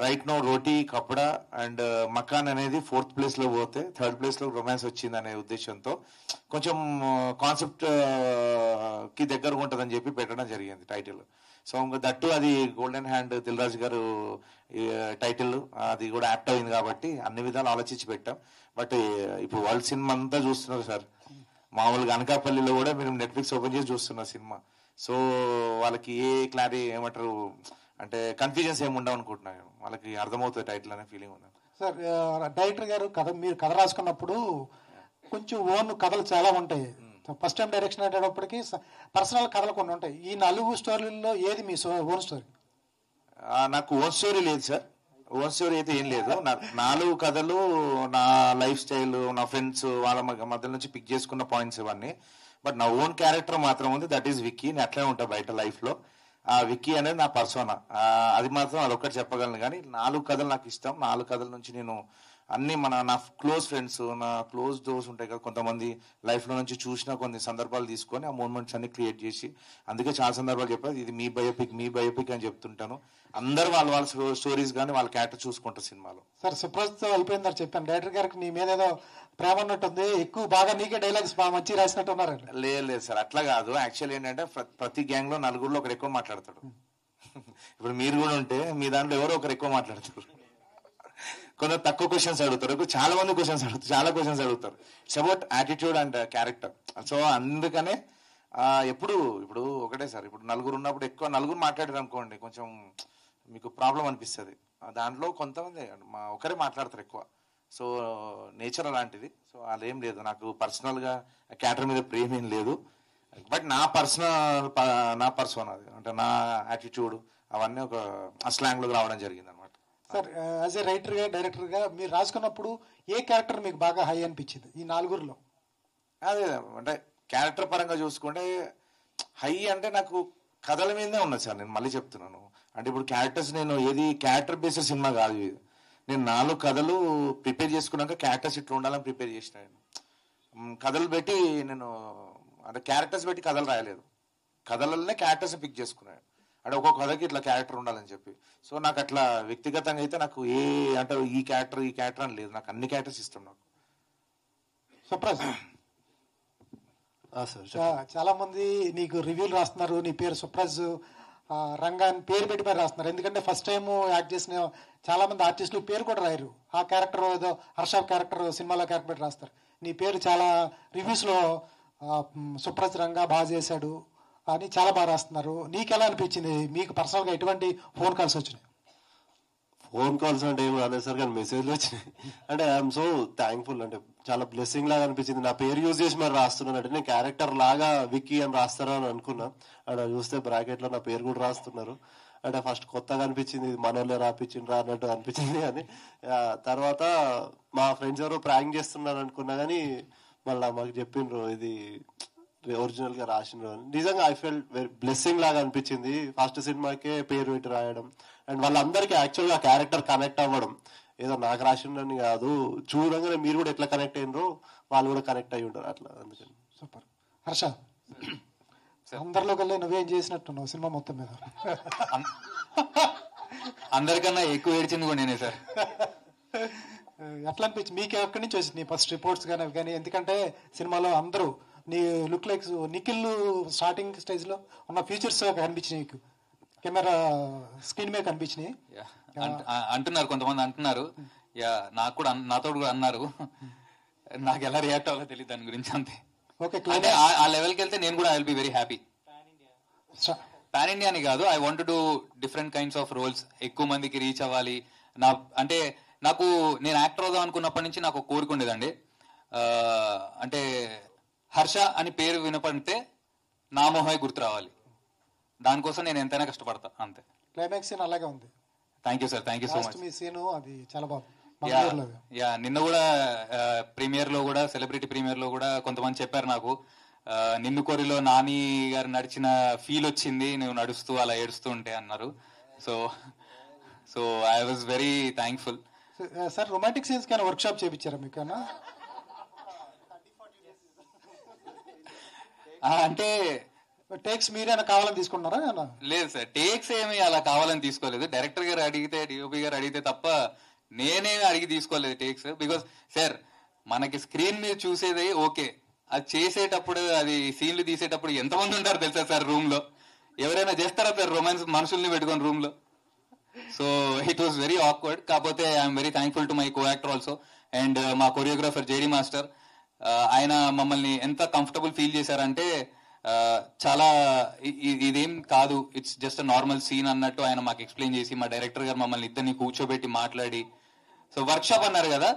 రైట్ నో రోటీ కపడా అండ్ మకాన్ అనేది 4th place లో పోతే 3rd place లో రొమాన్స్ వచ్చింది అనే ఉద్దేశంతో కొంచెం కాన్సెప్ట్ కి దగ్గరగా ఉంటుందని చెప్పి పెట్టడం జరిగింది టైటిల్. సో ఇంకా దట్టు అది గోల్డెన్ హ్యాండ్ దిల్ రాజు గారు టైటిల్, అది కూడా యాప్ట్ అయింది కాబట్టి అన్ని విధాలు ఆలోచించి పెట్టాం. బట్ ఇప్పుడు వరల్డ్ సినిమా అంతా చూస్తున్నారు సార్. మామూలుగా అనకాపల్లిలో కూడా మీరు నెట్ఫ్లిక్స్ ఓపెన్ చేసి చూస్తున్నారు సినిమా. సో వాళ్ళకి ఏ క్లారిటీ ఏమంటారు అంటే కన్ఫ్యూజన్స్ ఏమి ఉండవు అనుకుంటున్నాను. వాళ్ళకి అర్థమవుతుంది టైటిల్ అనే ఫీలింగ్ ఉంది సార్. డైరెక్టర్ గారు మీరు కథ రాసుకున్నప్పుడు కొంచెం ఓన్ కథలు చాలా ఉంటాయి. ఫస్ట్ టైం డైరెక్షన్ అయ్యేటప్పటికి పర్సనల్ కథలు కొన్ని ఉంటాయి. ఈ 4 స్టోరీల్లో ఏది మీ ఓన్ స్టోరీ? నాకు ఓన్ స్టోరీ లేదు సార్. ఓన్ స్టోరీ అయితే ఏం లేదు. 4 కథలు నా లైఫ్ స్టైల్, నా ఫ్రెండ్స్ వాళ్ళ మధ్య నుంచి పిక్ చేసుకున్న పాయింట్స్ ఇవన్నీ. బట్ నా ఓన్ క్యారెక్టర్ మాత్రం ఉంది, దట్ ఈస్ విక్కీ. నేను అట్లే ఉంటా బయట లైఫ్ లో. ఆ విక్కీ అనేది నా పర్సోనా, అది మాత్రం అదొక్కటి చెప్పగలను. కానీ 4 కథలు నాకు ఇష్టం. 4 కథల నుంచి నేను అన్ని నా క్లోజ్ ఫ్రెండ్స్, నా క్లోజ్ డోర్స్ ఉంటాయి కదా, కొంతమంది లైఫ్ లో నుంచి చూసిన కొన్ని సందర్భాలు తీసుకొని ఆ మూమెంట్స్ అన్ని క్రియేట్ చేసి, అందుకే చాలా సందర్భాలు చెప్పారు ఇది మీ బయోపిక్ అని చెప్తుంటాను. అందరు వాళ్ళ స్టోరీస్ కానీ వాళ్ళ క్యారెక్టర్ చూసుకుంటారు సినిమాలో. సార్ సుప్రజ్తో అయిపోయిందని చెప్పాను. డైరెక్టర్ గారికి నీ మీద ఏదో ప్రేమ ఉన్నట్టుంది, ఎక్కువ బాగా నీకే డైలాగ్స్ బాగా మంచి రాసినట్టు ఉన్నారు. లేదు సార్, అట్లా కాదు. యాక్చువల్ ఏంటంటే ప్రతి గ్యాంగ్ లో 4 ఒకరు ఎక్కువ మాట్లాడతాడు. ఇప్పుడు మీరు కూడా ఉంటే మీ దాంట్లో ఎవరో ఒకరు ఎక్కువ మాట్లాడతారు, కొందరు తక్కువ క్వశ్చన్స్ అడుగుతారు, చాలా మంది చాలా క్వశ్చన్స్ అడుగుతారు. It's about attitude and character. So అందుకనే ఇప్పుడు ఒకటే సార్, ఇప్పుడు 4 ఉన్నప్పుడు ఎక్కువ 4 మాట్లాడారు అనుకోండి కొంచెం మీకు ప్రాబ్లం అనిపిస్తుంది. దాంట్లో కొంతమంది ఒకరే మాట్లాడతారు ఎక్కువ. సో నేచర్ అలాంటిది. సో అదేం లేదు, నాకు పర్సనల్ గా క్యారెక్టర్ మీద ప్రేమ ఏం లేదు. బట్ నా పర్సన్ అది అంటే నా యాటిట్యూడ్ అవన్నీ ఒక స్లాంగ్ లో రావడం జరిగింది అనమాట. సార్ యాజ్ ఏ రైటర్ గా, డైరెక్టర్ గా మీరు రాసుకున్నప్పుడు ఏ క్యారెక్టర్ మీకు బాగా హై అనిపించింది ఈ 4లో? అదే అంటే క్యారెక్టర్ పరంగా చూసుకుంటే హై అంటే నాకు కథల మీదే ఉన్నది సార్. నేను మళ్ళీ చెప్తున్నాను, అంటే ఇప్పుడు క్యారెక్టర్స్ నేను ఏది క్యారెక్టర్ బేస్డ్ సినిమా కాదు ఇది. నేను 4 కథలు ప్రిపేర్ చేసుకున్నాక క్యారెక్టర్స్ ఇట్లా ఉండాలని ప్రిపేర్ చేసిన. కథలు పెట్టి నేను అంటే క్యారెక్టర్స్ పెట్టి కథలు రాయలేదు, కథలనే క్యారెక్టర్స్ పిక్ చేసుకున్నాను. అంటే ఒక్కొక్క కథకి ఇట్లా క్యారెక్టర్ ఉండాలని చెప్పి. సో నాకు అట్లా వ్యక్తిగతంగా అయితే నాకు అంటే ఈ క్యారెక్టర్ అని లేదు, నాకు అన్ని క్యారెక్టర్స్ ఇష్టం. నాకు సుప్రజ్ చాలా మంది నీకు రివ్యూలు రాస్తున్నారు, నీ పేరు సుప్రజ్ రంగాన్ని పేరు పెట్టి మరి రాస్తున్నారు. ఎందుకంటే ఫస్ట్ టైం యాక్ట్ చేసిన చాలా మంది ఆర్టిస్టులు పేరు కూడా రాయరు. ఆ క్యారెక్టర్ ఏదో హర్ష క్యారెక్టర్ సినిమాలో క్యారెక్టర్ పెట్టి రాస్తారు. నీ పేరు చాలా రివ్యూస్ లో సుప్రజ్ రంగా బాగా చేశాడు అని చాలా బాగా రాస్తున్నారు. నీకు ఎలా అనిపించింది? మీకు పర్సనల్ గా ఎటువంటి ఫోన్ కాల్స్ వచ్చినాయి? ఫోన్ కాల్స్ అంటే ఏమి రాలేదు సార్, కానీ మెసేజ్లు వచ్చినాయి. అంటే ఐఎమ్ సో థ్యాంక్ఫుల్, అంటే చాలా బ్లెస్సింగ్ లాగా అనిపించింది. నా పేరు యూజ్ చేసి మరి రాస్తున్నాను అంటే నేను క్యారెక్టర్ లాగా విక్కీ అని రాస్తాను అని అనుకున్నా. అక్కడ చూస్తే బ్రాకెట్ లో నా పేరు కూడా రాస్తున్నారు. అంటే ఫస్ట్ కొత్తగా అనిపించింది, ఇది మనోళ్ళే రాపించిండ్రా అన్నట్టు అనిపించింది. కానీ తర్వాత మా ఫ్రెండ్స్ ఎవరో ప్రాంక్ చేస్తున్నారు అనుకున్నా, కానీ మళ్ళీ మాకు చెప్పిండ్రు ఇది ఒరిజినల్ గా రాసిండ్రు అని. నిజంగా ఐ ఫెల్ వెరీ బ్లెస్సింగ్ లాగా అనిపించింది. ఫస్ట్ సినిమాకే పేరు పెట్టి రాయడం అండ్ వాళ్ళందరికీ యాక్చువల్ గా క్యారెక్టర్ కనెక్ట్ అవ్వడం, ఏదో నాకు రాసిండని కాదు, చూడంగానే మీరు కూడా ఎట్లా కనెక్ట్ అయినరో వాళ్ళు కూడా కనెక్ట్ అయ్యి ఉంటారు అట్లా. అందుకని సూపర్. హర్ష, అందరిలో కల్లా నువ్వేం చేసినట్టున్నావు సినిమా మొత్తం మీద? అందరికన్నా ఎక్కువ ఏడ్చింది కూడా నేనే సార్. ఎట్లా అనిపించింది మీకు? ఎక్కడి నుంచి వచ్చింది నీ ఫస్ట్ రిపోర్ట్స్ కానీ? ఎందుకంటే సినిమాలో అందరూ నీ look like Nikhil starting stage లో ఉన్న ఫీచర్స్ కనిపించినాయి నీకు, కెమెరా స్క్రీన్ మీద కనిపించినాయి అంటున్నారు కొంతమంది అంటున్నారు. నాకు కూడా నాతో కూడా అన్నారు. నాకు ఎలా రియాక్ట్ అవ్వాలో తెలియదు దాని గురించి, అంతే. అంటే ఆ లెవెల్కి వెళ్తే నేను కూడా I will be very happy. Pan India అని కాదు, I want to do different kinds of roles, ఎక్కువ మందికి రీచ్ అవ్వాలి. అంటే నేను యాక్టర్ అవుదాం అనుకున్నప్పటి నుంచి నాకు ఒక కోరిక ఉండేదండి. అంటే హర్ష అని పేరు వినపడితే నా మొహమే గుర్తు రావాలి. దానికోసం నేను ఎంతైనా కష్టపడతా, అంతే. క్లైమాక్స్ సీన్ అలాగే ఉంది. Thank you sir, thank you so much. మీ సీన్ అది చాలా బాగుంది. నిన్న కూడా ప్రీమియర్ లో కూడా, సెలబ్రిటీ ప్రీమియర్ లో కూడా కొంతమంది చెప్పారు నాకు, నిన్ను కోరిలో నాని గారు నడిచిన ఫీల్ వచ్చింది నువ్వు నడుస్తూ అలా ఏడుస్తూ ఉంటే అన్నారు. So I was very thankful. Sir, romantic scenes కానీ వర్క్ షాప్ చేయించారా మీకు? అంటే టేక్స్ మీరేనా కావాలని తీసుకున్నారా? లేదు సార్, టేక్స్ ఏమి అలా కావాలని తీసుకోలేదు. డైరెక్టర్ గారు అడిగితే, డిఓపి గారు అడిగితే తప్ప నేనేమి అడిగి తీసుకోలేదు టేక్స్. బికాస్ సార్, మనకి స్క్రీన్ మీద చూసేది ఓకే, అది చేసేటప్పుడు, అది సీన్లు తీసేటప్పుడు ఎంతమంది ఉంటారు తెలుసా సార్ రూమ్ లో? ఎవరైనా చేస్తారా సార్ రొమాన్స్ మనుషుల్ని పెట్టుకొని రూమ్ లో? So it was very awkward. కాకపోతే I'm very thankful to my co actor also and మా కొరియోగ్రాఫర్ జేడి మాస్టర్. ఆయన మమ్మల్ని ఎంత కంఫర్టబుల్ ఫీల్ చేశారంటే, చాలా ఇదేం కాదు, ఇట్స్ జస్ట్ నార్మల్ సీన్ అన్నట్టు ఆయన మాకు ఎక్స్ప్లెయిన్ చేసి, మా డైరెక్టర్ గారు మమ్మల్ని ఇద్దరిని కూర్చోబెట్టి మాట్లాడి, సో వర్క్ షాప్ అన్నారు కదా,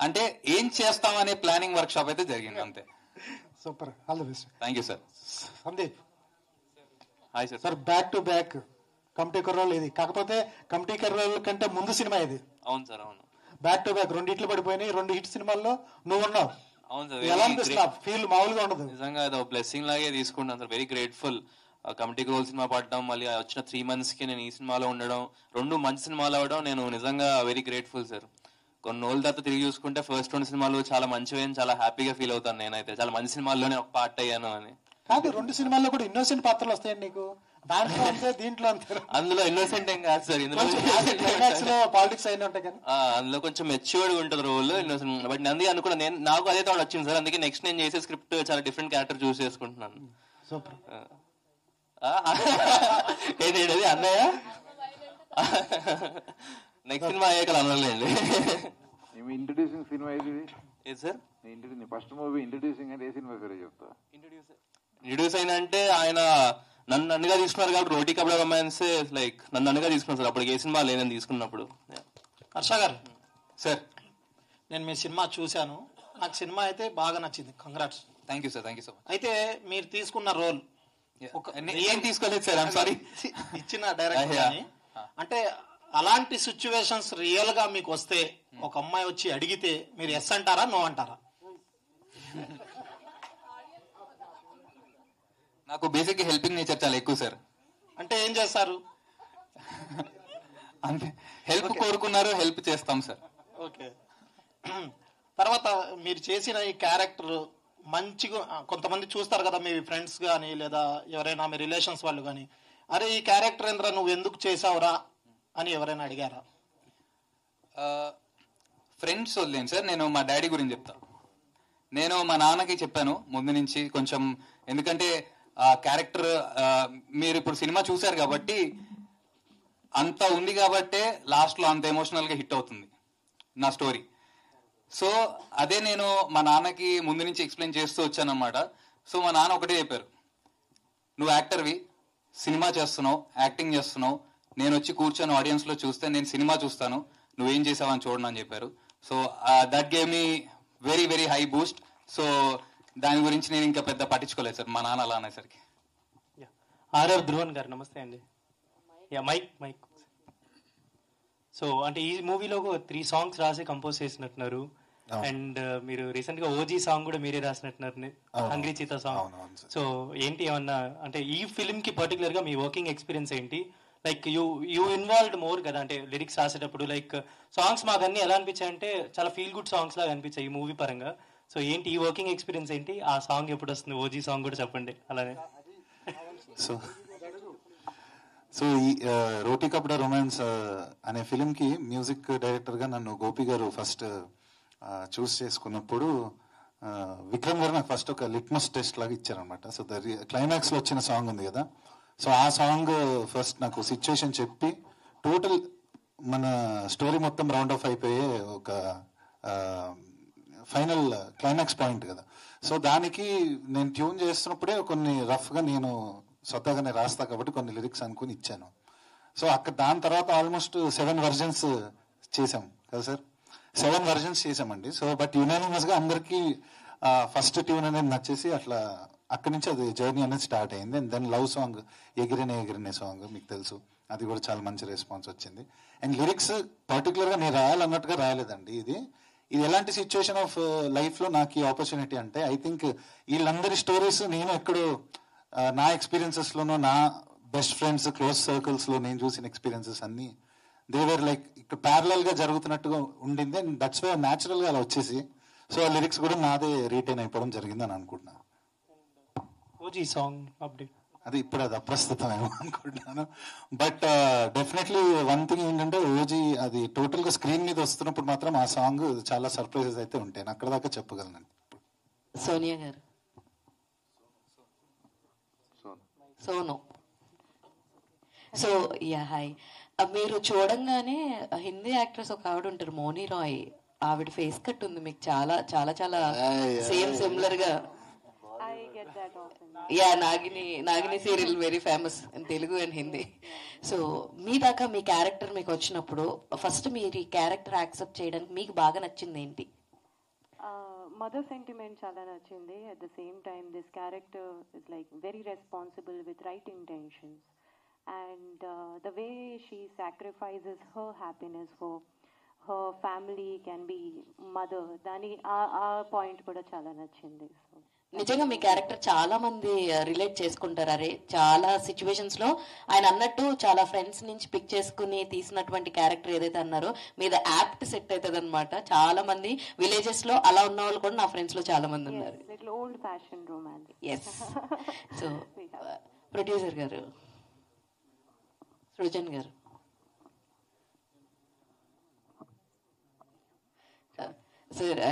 అంటే ఏం చేస్తామనే ప్లానింగ్ వర్క్ షాప్ అయితే జరిగింది, అంతే. Super, all the best. Thank you sir. Sandeep. Hi sir. Sir, back to back committee కర్రోల్ ఇది, కాకపోతే కమిటీ కర్రోల్ కంటే ముందు సినిమా ఇది. అవును సార్, అవును. బ్యాక్ టు బ్యాక్ 2 హిట్లు పడిపోయినాయి, 2 హిట్ సినిమాల్లో నువ్వు ఉన్నావు. అవును సార్, ఎలా అనిపిస్తుంది? ఫీల్ మామూలుగా ఉండదు. నిజంగా అది బ్లెస్సింగ్ లాగే తీసుకుంటాను సార్. Very grateful. కమిటీకి రోల్ సినిమా పడడం, మళ్ళీ వచ్చిన 3 months కి నేను ఈ సినిమాలో ఉండడం, 2 మంచి సినిమాలు అవడం, నేను నిజంగా వెరీ గ్రేట్ఫుల్ సార్. కొన్ని రోజుల తర్వాత తిరిగి చూసుకుంటే ఫస్ట్ 2 సినిమాలు చాలా మంచివి, చాలా హ్యాపీగా ఫీల్ అవుతాను నేనైతే. చాలా మంచి సినిమాల్లోనే ఒక పార్ట్ అయ్యాను అని. కాదు, 2 సినిమాల్లో కూడా ఇన్నోసెంట్ పాత్రలు వస్తాయండి నీకు. దాంట్లో అంతే, దీంట్లో అంతే. అందులో ఇన్నోసెంట్ ఏం కాదు సార్, ఇందులో పాలిటిక్స్ అయినా ఉంటాయి కానీ అందులో కొంచెం మెచ్యూర్డ్ ఉంటుంది రోల్, ఇన్నోసెంట్. బట్ అందుకే అనుకున్నా, నాకు అదే థాట్ వచ్చింది సార్. అందుకే నెక్స్ట్ నేను చేసే స్క్రిప్ట్ చాలా డిఫరెంట్ క్యారెక్టర్ చూస్ చేసుకుంటున్నాను. సూపర్. ఏంటి అన్నయ్య, నెక్స్ట్ సినిమా అయ్యాక అనలేండి. ఇంట్రడ్యూసింగ్ సినిమా ఏది సార్? ఫస్ట్ మూవీ ఇంట్రడ్యూసింగ్ అంటే ఏ సినిమా పేరు చెప్తా? ఇంట్రడ్యూస్ అయినంటే ఆయన నన్ను అన్నగా తీసుకున్నారు కాబట్టి రోటీ కపడా రొమాన్స్, లైక్ నన్ను అన్నగా తీసుకున్నారు సార్. అప్పటికి ఏ సినిమా లేదని తీసుకున్నప్పుడు. హర్ష గారు సార్, నేను మీ సినిమా చూశాను, నాకు సినిమా అయితే బాగా నచ్చింది. Congrats. Thank you sir, thank you so much. అయితే మీరు తీసుకున్న రోల్ ఏం తీసుకోలేదు సార్, ఐమ్ సారీ. ఇచ్చిన డైరెక్టర్ గాని, అంటే అలాంటి సిచ్యువేషన్స్ రియల్ గా మీకు వస్తే, ఒక అమ్మాయి వచ్చి అడిగితే మీరు ఎస్ అంటారా, నో అంటారా? నాకు బేసిక్ హెల్పింగ్ నేచర్ చాలా ఎక్కువ సార్. అంటే ఏం చేస్తారు? అంతే, హెల్ప్ కోరుకున్నారు, హెల్ప్ చేస్తాం సార్. ఓకే. తర్వాత మీరు చేసిన ఈ క్యారెక్టర్ మంచిగా, కొంతమంది చూస్తారు కదా మీ ఫ్రెండ్స్ కానీ లేదా ఎవరైనా మీ రిలేషన్స్ వాళ్ళు కానీ, అరే ఈ క్యారెక్టర్ ఏంద్రా నువ్వు ఎందుకు చేసావురా అని ఎవరైనా అడిగారా? ఫ్రెండ్స్ వదిలేను సార్, నేను మా డాడీ గురించి చెప్తా. నేను మా నాన్నకి చెప్పాను ముందు నుంచి కొంచెం, ఎందుకంటే ఆ క్యారెక్టర్ మీరు ఇప్పుడు సినిమా చూశారు కాబట్టి అంత ఉంది కాబట్టే లాస్ట్లో అంత ఎమోషనల్గా హిట్ అవుతుంది నా స్టోరీ. సో అదే నేను మా నాన్నకి ముందు నుంచి ఎక్స్ప్లెయిన్ చేస్తూ వచ్చానమాట. సో మా నాన్న ఒకటే చెప్పారు, నువ్వు యాక్టర్వి, సినిమా చేస్తున్నావు, యాక్టింగ్ చేస్తున్నావు, నేను వచ్చి కూర్చొని ఆడియన్స్లో చూస్తే నేను సినిమా చూస్తాను, నువ్వేం చేసావని చూడను అని చెప్పారు. So that gave me very very high Boost. So దాని గురించి నేను ఇంకా పెద్ద పట్టించుకోలేదు సార్, మా నాన్న అలా అనేసరికి. ఆర్ఆర్ ధ్రువన్ గారు నమస్తే అండి. మైక్. సో అంటే ఈ మూవీలో 3 సాంగ్స్ రాసి కంపోజ్ చేసినట్టున్నారు. అండ్ మీరు రీసెంట్ గా ఓజీ సాంగ్ కూడా మీరే రాసినట్టున్నారు, హంగ్రీ చీతా సాంగ్. సో ఏంటి ఏమన్నా అంటే ఈ ఫిల్మ్ కి పర్టికులర్ గా మీ వర్కింగ్ ఎక్స్పీరియన్స్ ఏంటి? లైక్ యూ ఇన్వాల్వ్డ్ మోర్ కదా, అంటే లిరిక్స్ రాసేటప్పుడు లైక్ సాంగ్స్ మాకు అన్ని ఎలా అనిపించాయి అంటే చాలా ఫీల్ గుడ్ సాంగ్స్ లాగా అనిపించాయి ఈ మూవీ పరంగా. సో ఏంటి ఈ వర్కింగ్ ఎక్స్పీరియన్స్ ఏంటి? ఆ సాంగ్ ఎప్పుడు వస్తుంది? ఓజీ సాంగ్ కూడా చెప్పండి అలానే. సో ఈ రోటీ కప్డా రొమాన్స్ అనే ఫిలింకి మ్యూజిక్ డైరెక్టర్గా నన్ను గోపి గారు ఫస్ట్ చూస్ చేసుకున్నప్పుడు విక్రమ్ గారు నాకు ఫస్ట్ ఒక లిట్మస్ టెస్ట్ లాగా ఇచ్చారనమాట. సో క్లైమాక్స్లో వచ్చిన సాంగ్ ఉంది కదా, సో ఆ సాంగ్ ఫస్ట్ నాకు సిచ్యువేషన్ చెప్పి టోటల్ మన స్టోరీ మొత్తం రౌండ్ ఆఫ్ అయిపోయే ఒక ఫైనల్ క్లైమాక్స్ పాయింట్ కదా. సో దానికి నేను ట్యూన్ చేస్తున్నప్పుడే కొన్ని రఫ్గా నేను స్వతహాగానే రాస్తా కాబట్టి కొన్ని లిరిక్స్ అనుకుని ఇచ్చాను. సో అక్కడ దాని తర్వాత ఆల్మోస్ట్ 7 వర్జన్స్ చేసాం కదా సార్, 7 వర్జన్స్ చేసామండి. సో బట్ యునానిమస్గా అందరికీ ఫస్ట్ ట్యూన్ అనేది నచ్చేసి అట్లా అక్కడి నుంచి అది జర్నీ అనేది స్టార్ట్ అయింది. అండ్ దెన్ లవ్ సాంగ్ ఎగిరినే సాంగ్ మీకు తెలుసు, అది కూడా చాలా మంచి రెస్పాన్స్ వచ్చింది. అండ్ లిరిక్స్ పర్టికులర్గా నేను రాయాలన్నట్టుగా రాయలేదండి. ఇది ఎలాంటి సిచ్యువేషన్ ఆఫ్ లైఫ్లో నాకు ఈ ఆపర్చునిటీ అంటే ఐ థింక్ వీళ్ళందరి స్టోరీస్ నేను ఎక్కడో నా ఎక్స్పీరియన్సెస్లోనూ నా బెస్ట్ ఫ్రెండ్స్ క్లోజ్ సర్కిల్స్లో నేను చూసిన ఎక్స్పీరియన్సెస్ అన్నీ దేవర్ లైక్ ఇక్కడ ప్యారలల్గా జరుగుతున్నట్టుగా ఉండింది. అండ్ దట్స్ వై న్యాచురల్గా అలా వచ్చేసి సో ఆ లిరిక్స్ కూడా నాదే రీటైన్ అయిపోవడం జరిగిందని అనుకుంటున్నాను. ఓజీ సాంగ్ అప్డేట్ అది ఇప్పుడు అది అప్రస్తుతం ఏమో అనుకుంటున్నాను. బట్ డెఫినెట్లీ వన్ థింగ్ ఏంటంటే ఓజీ అది టోటల్గా స్క్రీన్ మీద వస్తున్నప్పుడు మాత్రం ఆ సాంగ్ చాలా సర్ప్రైజెస్ అయితే ఉంటాయి, అక్కడ దాకా చెప్పగలను. సోనియా గారు. సోను. సో హాయ్, మీరు చూడంగానే హిందీ యాక్ట్రెస్ ఒక ఆవిడ ఉంటారు మోనీ రాయ్, ఆవిడ ఫేస్ కట్ ఉంది మీకు చాలా చాలా చాలా సేమ్ సిమిలర్ గా. Nagini serial very famous in Telugu and Hindi. So మీ దాకా మీ క్యారెక్టర్ మీకు వచ్చినప్పుడు ఫస్ట్ మీరు ఈ క్యారెక్టర్ యాక్సెప్ట్ చేయడానికి మీకు బాగా నచ్చింది ఏంటి? మదర్ సెంటిమెంట్ చాలా నచ్చింది. At the same time this character is like very responsible with right intentions and the way she sacrifices her happiness for her family can be mother, దాని ఆ పాయింట్ కూడా చాలా నచ్చింది. సో నిజంగా మీ క్యారెక్టర్ చాలా మంది రిలేట్ చేసుకుంటారు. అరే చాలా సిచ్యువేషన్స్ లో ఆయన అన్నట్టు చాలా ఫ్రెండ్స్ నుంచి పిక్ చేసుకుని తీసినటువంటి క్యారెక్టర్ ఏదైతే అన్నారో మీద యాప్ట్ సెట్ అవుతుంది అనమాట. చాలా మంది విలేజెస్ లో అలా ఉన్న వాళ్ళు కూడా నా ఫ్రెండ్స్ లో చాలా మంది ఉన్నారు. Old fashion romance. Yes. So producer గారు సృజన్ గారు, సార్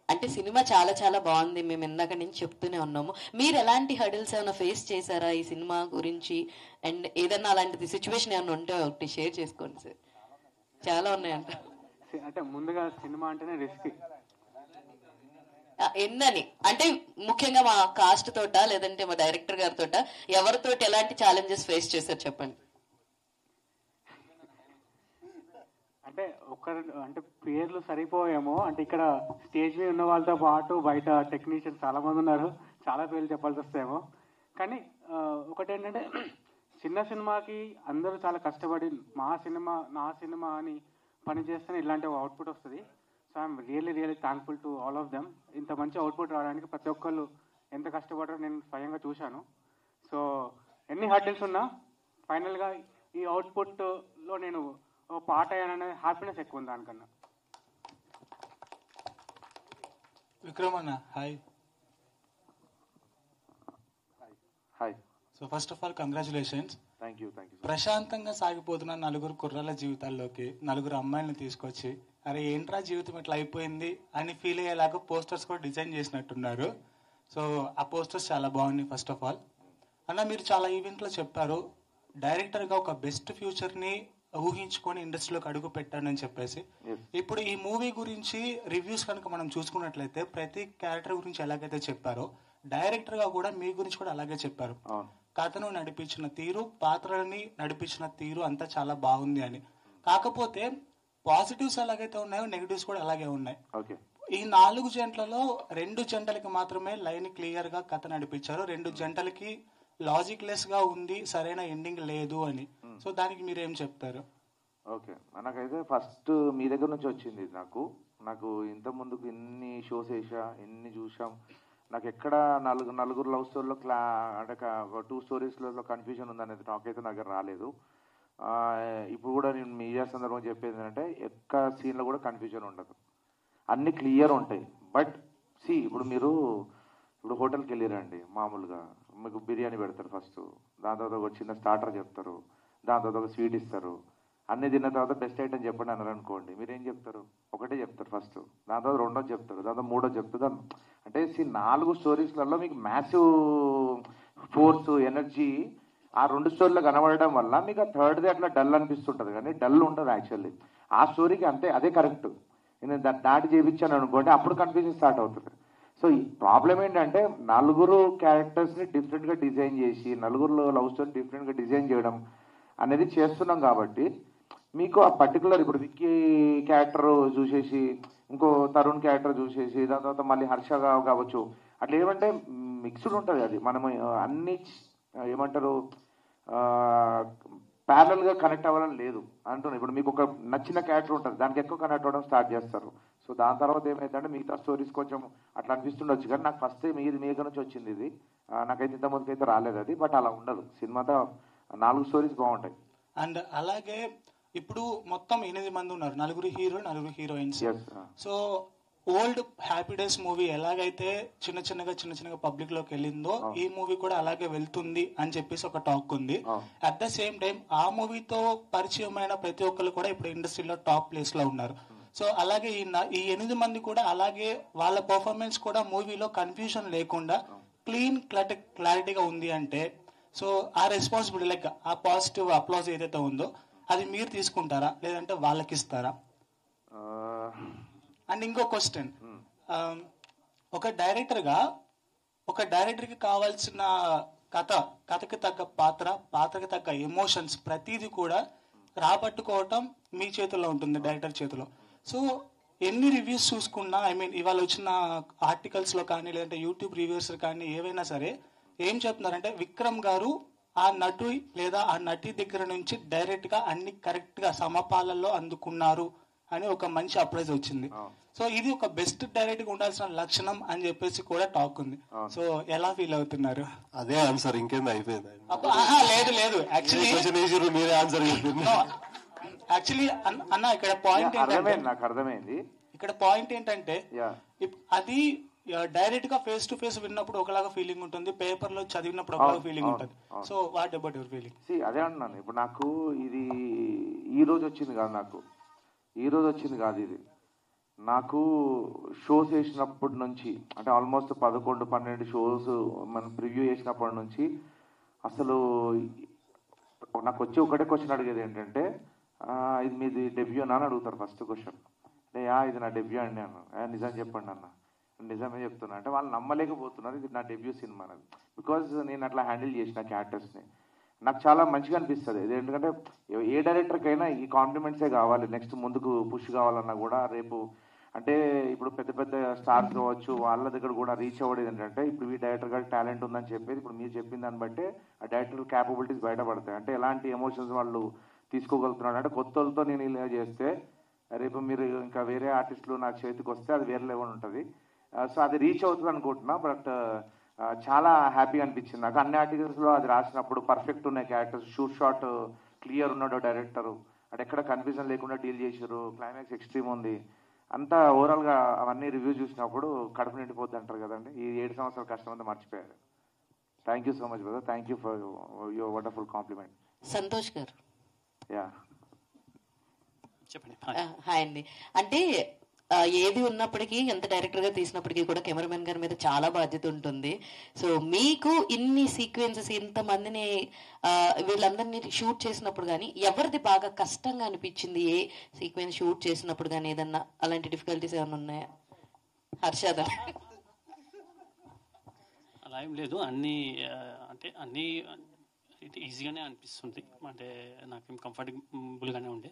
అంటే సినిమా చాలా చాలా బాగుంది, మేము ఇందాక నుంచి చెప్తూనే ఉన్నాము. మీరు ఎలాంటి హర్డిల్స్ ఏమైనా ఫేస్ చేశారా ఈ సినిమా గురించి? అండ్ ఏదన్నా అలాంటిది సిచ్యువేషన్ ఏమైనా ఉంటే ఒకటి షేర్ చేసుకోండి సార్. చాలా ఉన్నాయంట. అంటే ముందుగా సినిమా అంటేనే రిస్క్ ఎన్నని అంటే ముఖ్యంగా మా కాస్ట్ తోట లేదంటే మా డైరెక్టర్ గారితో ఎవరితోటి ఎలాంటి ఛాలెంజెస్ ఫేస్ చేశారు చెప్పండి. అంటే అంటే పేర్లు సరిపోయేమో, అంటే ఇక్కడ స్టేజ్ మీద ఉన్న వాళ్ళతో పాటు బయట టెక్నీషియన్స్ చాలా మంది ఉన్నారు, చాలా పేర్లు చెప్పాల్సి వస్తాయేమో. కానీ ఒకటేంటంటే చిన్న సినిమాకి అందరూ చాలా కష్టపడి నా సినిమా అని పని చేస్తేనే ఇలాంటి అవుట్పుట్ వస్తుంది. So I'm really thankful to all of them. ఇంత మంచి అవుట్పుట్ రావడానికి ప్రతి ఒక్కళ్ళు ఎంత కష్టపడారో నేను స్వయంగా చూశాను. సో ఎన్ని హర్డిల్స్ ఉన్నా ఫైనల్గా ఈ అవుట్పుట్లో నేను పార్ట్ అయ్యాననే హ్యాపీనెస్ ఎక్కువ ఉంది దానికన్నా. విక్రమ్ అన్న hi. Hi. So first of all congratulations. Thank you. ప్రశాంతంగా సాగిపోతున్న 4 కుర్రాళ్ళ జీవితాల్లోకి 4 అమ్మాయిలను తీసుకొచ్చి అరే ఏంట్రా జీవితం ఇట్లా అయిపోయింది అని ఫీల్ అయ్యేలాగా పోస్టర్స్ కూడా డిజైన్ చేసినట్టున్నారు. సో ఆ పోస్టర్స్ చాలా బాగున్నాయి. ఫస్ట్ ఆఫ్ ఆల్ అన్న మీరు చాలా ఈవెంట్లో చెప్పారు డైరెక్టర్గా ఒక బెస్ట్ ఫ్యూచర్ని ఊహించుకొని ఇండస్ట్రీలోకి అడుగు పెట్టానని చెప్పేసి. ఇప్పుడు ఈ మూవీ గురించి రివ్యూస్ కనుక మనం చూసుకున్నట్లయితే ప్రతి క్యారెక్టర్ గురించి ఎలాగైతే చెప్పారో డైరెక్టర్గా కూడా మీ గురించి కూడా అలాగే చెప్పారు. కథను నడిపించిన తీరు, పాత్రలని నడిపించిన తీరు అంతా చాలా బాగుంది అని. కాకపోతే పాజిటివ్స్ ఎలాగైతే ఉన్నాయో నెగిటివ్స్ కూడా అలాగే ఉన్నాయి. ఈ 4 జంటలలో 2 జంటలకి మాత్రమే లైన్ క్లియర్ గా కథ నడిపించారు, 2 జంటలకి లాజిక్ లెస్ గా ఉంది, సరైన ఎండింగ్ లేదు అని. సో దానికి మీరేం చెప్తారు? ఓకే, నాకైతే ఫస్ట్ మీ దగ్గర నుంచి వచ్చింది. నాకు ఇంత ముందుకు ఎన్ని షోస్ వేసా, ఎన్ని చూసాం, నాకు ఎక్కడ నలుగురు లవ్ స్టోరీలో అంటే 2 స్టోరీస్లలో కన్ఫ్యూజన్ ఉందనేది నాకైతే నా దగ్గర రాలేదు. ఇప్పుడు కూడా నేను మీడియా సందర్భంగా చెప్పేది ఏంటంటే ఎక్క సీన్లో కూడా కన్ఫ్యూజన్ ఉండదు, అన్ని క్లియర్ ఉంటాయి. బట్ ఇప్పుడు హోటల్కి వెళ్ళిరండి, మామూలుగా మీకు బిర్యానీ పెడతారు ఫస్ట్, దాని తర్వాత ఒక చిన్న స్టార్టర్ చెప్తారు, దాని తర్వాత ఒక స్వీట్ ఇస్తారు, అన్ని తిన్న తర్వాత బెస్ట్ ఐటమ్ చెప్పండి అన్నారు అనుకోండి, మీరేం చెప్తారు? ఒకటే చెప్తారు ఫస్ట్, దాని తర్వాత 2వ చెప్తారు, దాని తర్వాత 3వ చెప్తారు. అంటే 4 స్టోరీస్లలో మీకు మ్యాసివ్ ఫోర్స్, ఎనర్జీ ఆ 2 స్టోరీలో కనబడడం వల్ల మీకు ఆ 3rd అట్లా డల్ అనిపిస్తుంటుంది, కానీ డల్ ఉంటుంది యాక్చువల్లీ ఆ స్టోరీకి. అంతే, అదే కరెక్ట్. నేను దాటి చేయించాను అనుకోండి, అప్పుడు కన్ఫ్యూజన్ స్టార్ట్ అవుతుంది. సో ఈ ప్రాబ్లం ఏంటంటే 4 క్యారెక్టర్స్ని డిఫరెంట్గా డిజైన్ చేసి 4 లవ్ స్టోరీ డిఫరెంట్గా డిజైన్ చేయడం అనేది చేస్తున్నాం కాబట్టి మీకు ఆ పర్టికులర్ ఇప్పుడు విక్కీ క్యారెక్టర్ చూసేసి ఇంకో తరుణ్ క్యారెక్టర్ చూసేసి దాని తర్వాత మళ్ళీ హర్ష కావచ్చు, అట్లా ఏమంటే మిక్స్డ్ ఉంటుంది. అది మనం అన్ని ఏమంటారు ప్యారలల్గా కనెక్ట్ అవ్వాలని లేదు అంటున్నాను. ఇప్పుడు మీకు ఒక నచ్చిన క్యారెక్టర్ ఉంటుంది, దానికి ఎక్కువ కనెక్ట్ అవ్వడం స్టార్ట్ చేస్తారు. సో దాని తర్వాత ఏమైందంటే మిగతా స్టోరీస్ కొంచెం అట్లా అనిపిస్తుండొచ్చు, కానీ నాకు ఫస్ట్ మీ దగ్గర నుంచి వచ్చింది ఇది. నాకైతే ఇంతమందికి అయితే రాలేదు అది. బట్ అలా ఉండదు, సినిమాతో 4 స్టోరీస్ బాగుంటాయి. అండ్ అలాగే ఇప్పుడు మొత్తం 8 మంది ఉన్నారు, 4 హీరోలు 4 heroines. So old happy days movie ఎలాగైతే చిన్న చిన్నగా పబ్లిక్ లోకి వెళ్ళిందో ఈ మూవీ కూడా అలాగే వెళ్తుంది అని చెప్పేసి ఒక టాక్ ఉంది. అట్ ద సేమ్ టైం ఆ మూవీతో పరిచయమైన ప్రతి ఒక్కరు కూడా ఇప్పుడు ఇండస్ట్రీలో టాప్ ప్లేస్ లో ఉన్నారు. సో అలాగే ఈ 8 మంది కూడా అలాగే వాళ్ళ పర్ఫార్మెన్స్ కూడా మూవీలో కన్ఫ్యూజన్ లేకుండా క్లీన్ క్లారిటీగా ఉంది అంటే, సో ఆ రెస్పాన్సిబిలిటీ లైక్ ఆ పాజిటివ్ అప్లాజ్ ఏదైతే ఉందో అది మీరు తీసుకుంటారా లేదంటే వాళ్ళకి ఇస్తారా? అండ్ ఇంకో క్వశ్చన్, ఒక డైరెక్టర్కి కావాల్సిన కథకి తగ్గ పాత్రకి తగ్గ ఎమోషన్స్ ప్రతిదీ కూడా రాబట్టుకోవటం మీ చేతుల్లో ఉంటుంది, డైరెక్టర్ చేతిలో. సో ఎన్ని రివ్యూస్ చూసుకున్నా, ఇవాళ వచ్చిన ఆర్టికల్స్లో కానీ లేదంటే యూట్యూబ్ రివ్యూస్ కానీ ఏవైనా సరే ఏం చెప్తున్నారంటే విక్రమ్ గారు ఆ నటు లేదా ఆ నటి దగ్గర నుంచి డైరెక్ట్గా అన్ని కరెక్ట్గా సమపాలలో అందుకున్నారు అని ఒక మంచి అప్రైజ్ వచ్చింది. సో ఇది ఒక బెస్ట్ డైరెక్ట్ గా ఉండాల్సిన లక్షణం అని చెప్పేసి కూడా టాక్ ఉంది. సో ఎలా ఫీల్ అవుతున్నారు? అదే ఆన్సర్, ఇంకేంది అయిపోయింది. లేదు యాక్చువల్లీ అన్న ఇక్కడ పాయింట్ అర్థమైంది. ఇక్కడ పాయింట్ ఏంటంటే అది డైరెక్ట్ గా ఫేస్ టు ఫేస్ విన్నప్పుడు ఒకలాగా ఫీలింగ్ ఉంటుంది, పేపర్ లో చదివినప్పుడు ఒకలాగా ఫీలింగ్ ఉంటుంది. So what about your feeling? అదే అంటున్నాను. ఇప్పుడు నాకు ఇది ఈ రోజు వచ్చింది కాదు, ఇది నాకు షోస్ వేసినప్పటి నుంచి, అంటే ఆల్మోస్ట్ 11-12 షోస్ మనం ప్రివ్యూ చేసినప్పటి నుంచి అసలు నాకు వచ్చి ఒకటే క్వశ్చన్ అడిగేది ఏంటంటే, ఇది మీది డెబ్యూనా అని అడుగుతారు ఫస్ట్ క్వశ్చన్. అంటే ఇది నా డెబ్యూ అండి అన్న. నిజం చెప్పండి అన్న. నిజమే చెప్తున్నా అంటే వాళ్ళు నమ్మలేకపోతున్నారు ఇది నా డెబ్యూ సినిమా అనేది. బికాజ్ నేను అట్లా హ్యాండిల్ చేసిన క్యారెక్టర్స్ని నాకు చాలా మంచిగా అనిపిస్తుంది. ఇది ఎందుకంటే ఏ డైరెక్టర్కైనా ఈ కాంప్లిమెంట్సే కావాలి, నెక్స్ట్ ముందుకు పుష్ కావాలన్నా కూడా. రేపు అంటే ఇప్పుడు పెద్ద పెద్ద స్టార్స్ కావచ్చు, వాళ్ళ దగ్గర కూడా రీచ్ అవ్వడం ఏంటంటే ఇప్పుడు ఈ డైరెక్టర్ గారికి టాలెంట్ ఉందని చెప్పేది ఇప్పుడు మీరు చెప్పిన దాన్ని బట్టే ఆ డైరెక్టర్ క్యాపబిలిటీస్ బయటపడతాయి. అంటే ఎలాంటి ఎమోషన్స్ వాళ్ళు తీసుకోగలుగుతున్నాడు. అంటే కొత్త వాళ్ళతో నేను ఇలా చేస్తే రేపు మీరు ఇంకా వేరే ఆర్టిస్టులు నాకు చేతికి వస్తే అది వేరే లెవెల్ ఉంటుంది. సో అది రీచ్ అవుతుంది అనుకుంటున్నా. బట్ చాలా హ్యాపీగా అనిపించింది నాకు. అన్ని ఆర్టికల్స్లో అది రాసినప్పుడు పర్ఫెక్ట్ ఉన్నాయి క్యారెక్టర్స్, షాట్ క్లియర్ ఉన్నాడు డైరెక్టరు, అంటే ఎక్కడ కన్ఫ్యూజన్ లేకుండా డీల్ చేశారు, క్లైమాక్స్ ఎక్స్ట్రీమ్ ఉంది. అంతా ఓవరాల్గా అవన్నీ రివ్యూ చూసినప్పుడు కడుపు నిండిపోద్ది అంటారు కదండి. ఈ 7 సంవత్సరాల కష్టం అంతా మర్చిపోయారు. Thank you so much brother, thank you for your wonderful compliment. Santosh గారు చెప్పండి. హాయ్ అండి. అంటే ఏది ఉన్నప్పటికీ, ఎంత డైరెక్టర్ గా తీసినప్పటికీ కూడా కెమెరామెన్ గారి మీద చాలా బాధ్యత ఉంటుంది. సో మీకు ఇన్ని సీక్వెన్సెస్, ఇంతమందిని వీళ్ళందరినీ షూట్ చేసినప్పుడు కానీ ఎవరిది బాగా కష్టంగా అనిపించింది? ఏ సీక్వెన్స్ షూట్ చేసినప్పుడు కానీ ఏదన్నా అలాంటి డిఫికల్టీస్ ఏమైనా ఉన్నాయా? హర్షద అలా ఏం లేదు, అన్నీ అంటే అన్నీ ఈజీగానే అనిపిస్తుంది, అంటే నాకేం కంఫర్టబుల్గానే ఉండే.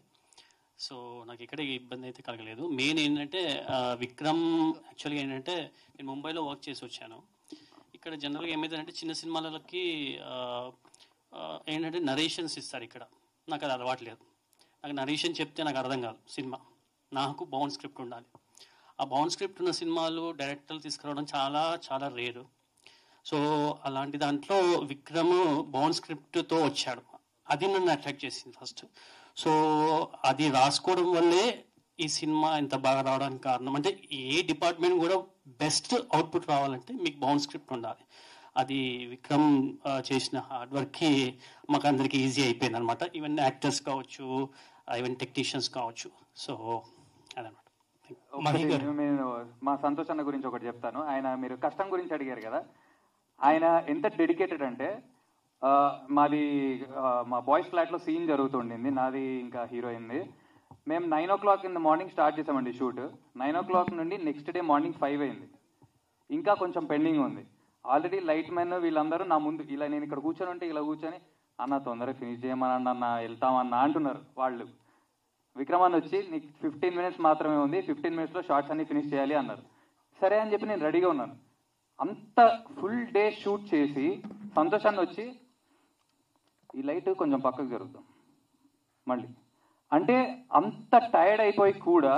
సో నాకు ఎక్కడ ఇబ్బంది అయితే కలగలేదు. మెయిన్ ఏంటంటే విక్రమ్ యాక్చువల్గా ఏంటంటే నేను ముంబైలో వర్క్ చేసి వచ్చాను. ఇక్కడ జనరల్గా ఏమైందంటే చిన్న సినిమాలకి ఏంటంటే నరేషన్స్ ఇస్తారు. ఇక్కడ నాకు అది అలవాట్లేదు. నాకు నరేషన్ చెప్తే నాకు అర్థం కాదు సినిమా. నాకు బౌండ్ స్క్రిప్ట్ ఉండాలి. ఆ బౌండ్ స్క్రిప్ట్ ఉన్న సినిమాలు డైరెక్టర్లు తీసుకురావడం చాలా చాలా రేరు. సో అలాంటి దాంట్లో విక్రమ్ బౌండ్ స్క్రిప్ట్తో వచ్చాడు. అది నన్ను అట్రాక్ట్ చేసింది ఫస్ట్. సో అది రాసుకోవడం వల్లే ఈ సినిమా ఇంత బాగా రావడానికి కారణం. అంటే ఏ డిపార్ట్మెంట్ కూడా బెస్ట్ అవుట్పుట్ రావాలంటే మీకు బౌండ్ స్క్రిప్ట్ ఉండాలి. అది విక్రమ్ చేసిన హార్డ్ వర్క్కి మాకు అందరికీ ఈజీ అయిపోయింది అనమాట. ఈవెన్ యాక్టర్స్ కావచ్చు, ఈవెన్ టెక్నీషియన్స్ కావచ్చు. సో అదనమాట. నేను మా సంతోష్ అన్న గురించి ఒకటి చెప్తాను. ఆయన మీరు కష్టం గురించి అడిగారు కదా, ఆయన ఎంత డెడికేటెడ్ అంటే మాది మా బాయ్స్ ఫ్లాట్లో సీన్ జరుగుతుండింది, నాది ఇంకా హీరోయిన్ది. మేము 9 o'clock in the morning start చేసామండి షూట్. 9 o'clock నుండి నెక్స్ట్ డే మార్నింగ్ 5 అయింది. ఇంకా కొంచెం పెండింగ్ ఉంది. ఆల్రెడీ లైట్ మెన్ వీళ్ళందరూ నా ముందు ఇలా నేను ఇక్కడ కూర్చొని ఉంటే ఇలా కూర్చొని అన్న తొందరగా ఫినిష్ చేయమన్నా అన్న వెళ్తామన్నా అంటున్నారు వాళ్ళు. విక్రమ్ అన్న వచ్చి నీకు 15 minutes మాత్రమే ఉంది, 15 minutesలో షార్ట్స్ అన్ని ఫినిష్ చేయాలి అన్నారు. సరే అని చెప్పి నేను రెడీగా ఉన్నాను. అంత ఫుల్ డే షూట్ చేసి సంతోషాన్ని వచ్చి ఈ లైట్ కొంచెం పక్కకు జరుగుతాం మళ్ళీ అంటే అంత టైర్డ్ అయిపోయి కూడా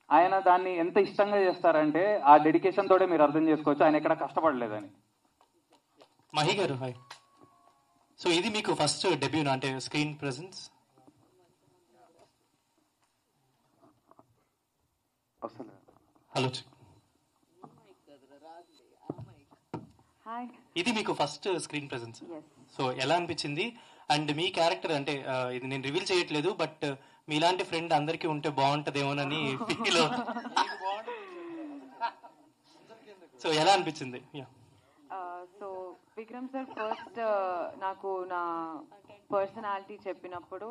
ఆయన దాన్ని ఎంత ఇష్టంగా చేస్తారంటే ఆ డెడికేషన్ తోటే మీరు అర్థం చేసుకోవచ్చు ఆయన ఎక్కడ కష్టపడలేదని. మహి గారు హాయ్. సో ఇది మీకు ఫస్ట్ డెబ్యూనా అంటే స్క్రీన్ ప్రెజెన్స్? హలో, ఇది మీకు ఫస్ట్ స్క్రీన్ ప్రెజెన్స్. సో ఎలా అనిపించింది? అండ్ మీ క్యారెక్టర్ అంటే ఇది నేను రివీల్ చేయట్లేదు, బట్ మీలాంటి ఫ్రెండ్ అందరికీ ఉంటే బాగుంటదేమోనని ఫీల్ అవుతుంది. సో ఎలా అనిపించింది? సో విక్రమ్ సార్ ఫస్ట్ నాకు నా పర్సనాలిటీ చెప్పినప్పుడు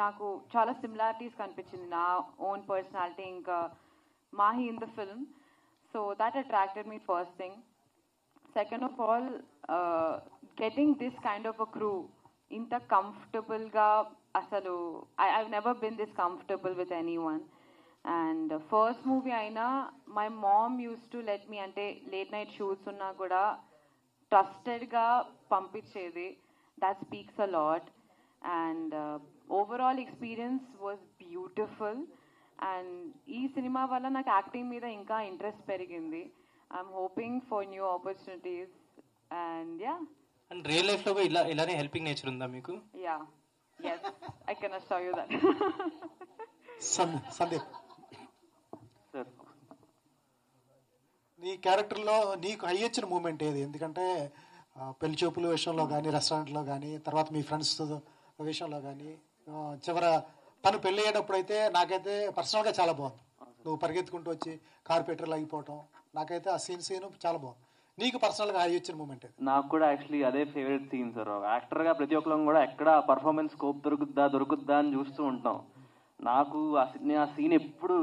నాకు చాలా సిమిలారిటీస్ కనిపించింది, నా ఓన్ పర్సనాలిటీ ఇంకా Mahe in the film. So that attracted me first thing. Second of all, getting this kind of a crew, inta comfortable ga asalu I've never been this comfortable with anyone. And first movie aina my mom used to let me ante late night shoots unna kuda trusted ga pampichedi. That speaks a lot. And overall experience was beautiful. And ee cinema valla నాకు acting మీద ఇంకా interest పెరిగింది. I'm hoping for new opportunities and yeah. And real life lo ilane helping nature unda meeku? Yeah. Yes, I can assure you that. Sandeep sir, నీ క్యారెక్టర్లో నీకు high వచ్చిన moment ఏది? ఎందుకంటే పెళ్లి చూపుల విషయంలో కానీ, రెస్టారెంట్లో కానీ, తర్వాత మీ ఫ్రెండ్స్ విషయంలో కానీ, చివర తను పెళ్ళి అయ్యేటప్పుడు అయితే నాకైతే పర్సనల్గా చాలా బాగుంది. నువ్వు పరిగెత్తుకుంటూ వచ్చి కార్పెంటర్ లాగిపోవటం, నాకైతే ఆ సీన్ చాలా బాగుంది. నీకు పర్సనల్గా హై వచ్చిన మూమెంట్? నాకు కూడా యాక్చువల్లీ అదే ఫేవరెట్ సీన్ సార్. యాక్టర్గా ప్రతి ఒక్కరం కూడా ఎక్కడ పర్ఫార్మెన్స్ స్కోప్ దొరుకుద్దా అని చూస్తూ ఉంటాం. నాకు ఆ సీన్ ఎప్పుడు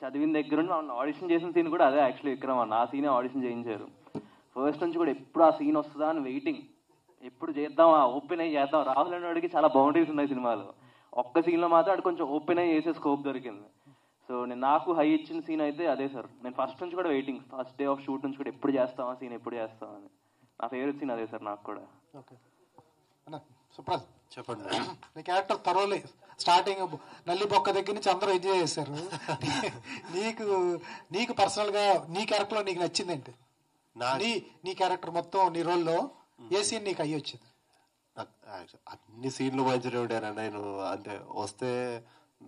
చదివిన దగ్గర నుండి ఆడిషన్ చేసిన సీన్ కూడా అదే యాక్చువల్లీ విక్రమ్ అన్న. ఆ సీనే ఆడిషన్ చేయించారు. ఫస్ట్ నుంచి కూడా ఎప్పుడు ఆ సీన్ వస్తుందా అని వెయిటింగ్, ఎప్పుడు చేద్దాం ఓపెన్ అయ్యి చేద్దాం. రాహుల్ అన్నవాడికి చాలా బౌండరీస్ ఉన్నాయి సినిమాలో, ఒక్క సీన్లో మాత్రం అక్కడ కొంచెం ఓపెన్ అయ్యి చేసే స్కోప్ దొరికింది. సో నాకు హై ఇచ్చిన సీన్ అయితే అదే సార్. నేను ఫస్ట్ నుంచి కూడా waiting, first day of shoot నుంచి కూడా ఎప్పుడు చేస్తామా సీన్, ఎప్పుడు చేస్తామని. నా ఫేవరెట్ సీన్ అదే సార్ నాకు కూడా. ఓకే సుప్రజ్ చెప్పండి. నీ క్యారెక్టర్ తరోలే స్టార్టింగ్ నల్లి బొక్క దగ్గర నుంచి అందరూ ఎంజాయ్ చేశారు. నీకు పర్సనల్గా నీ క్యారెక్టర్లో నీకు నచ్చింది ఏంటి? నీ క్యారెక్టర్ మొత్తం నీ రోల్లో ఏ సీన్ నీకు అయ్యి వచ్చింది? అన్ని సీన్లు మంచిగా ఉంటాను నేను. అంటే వస్తే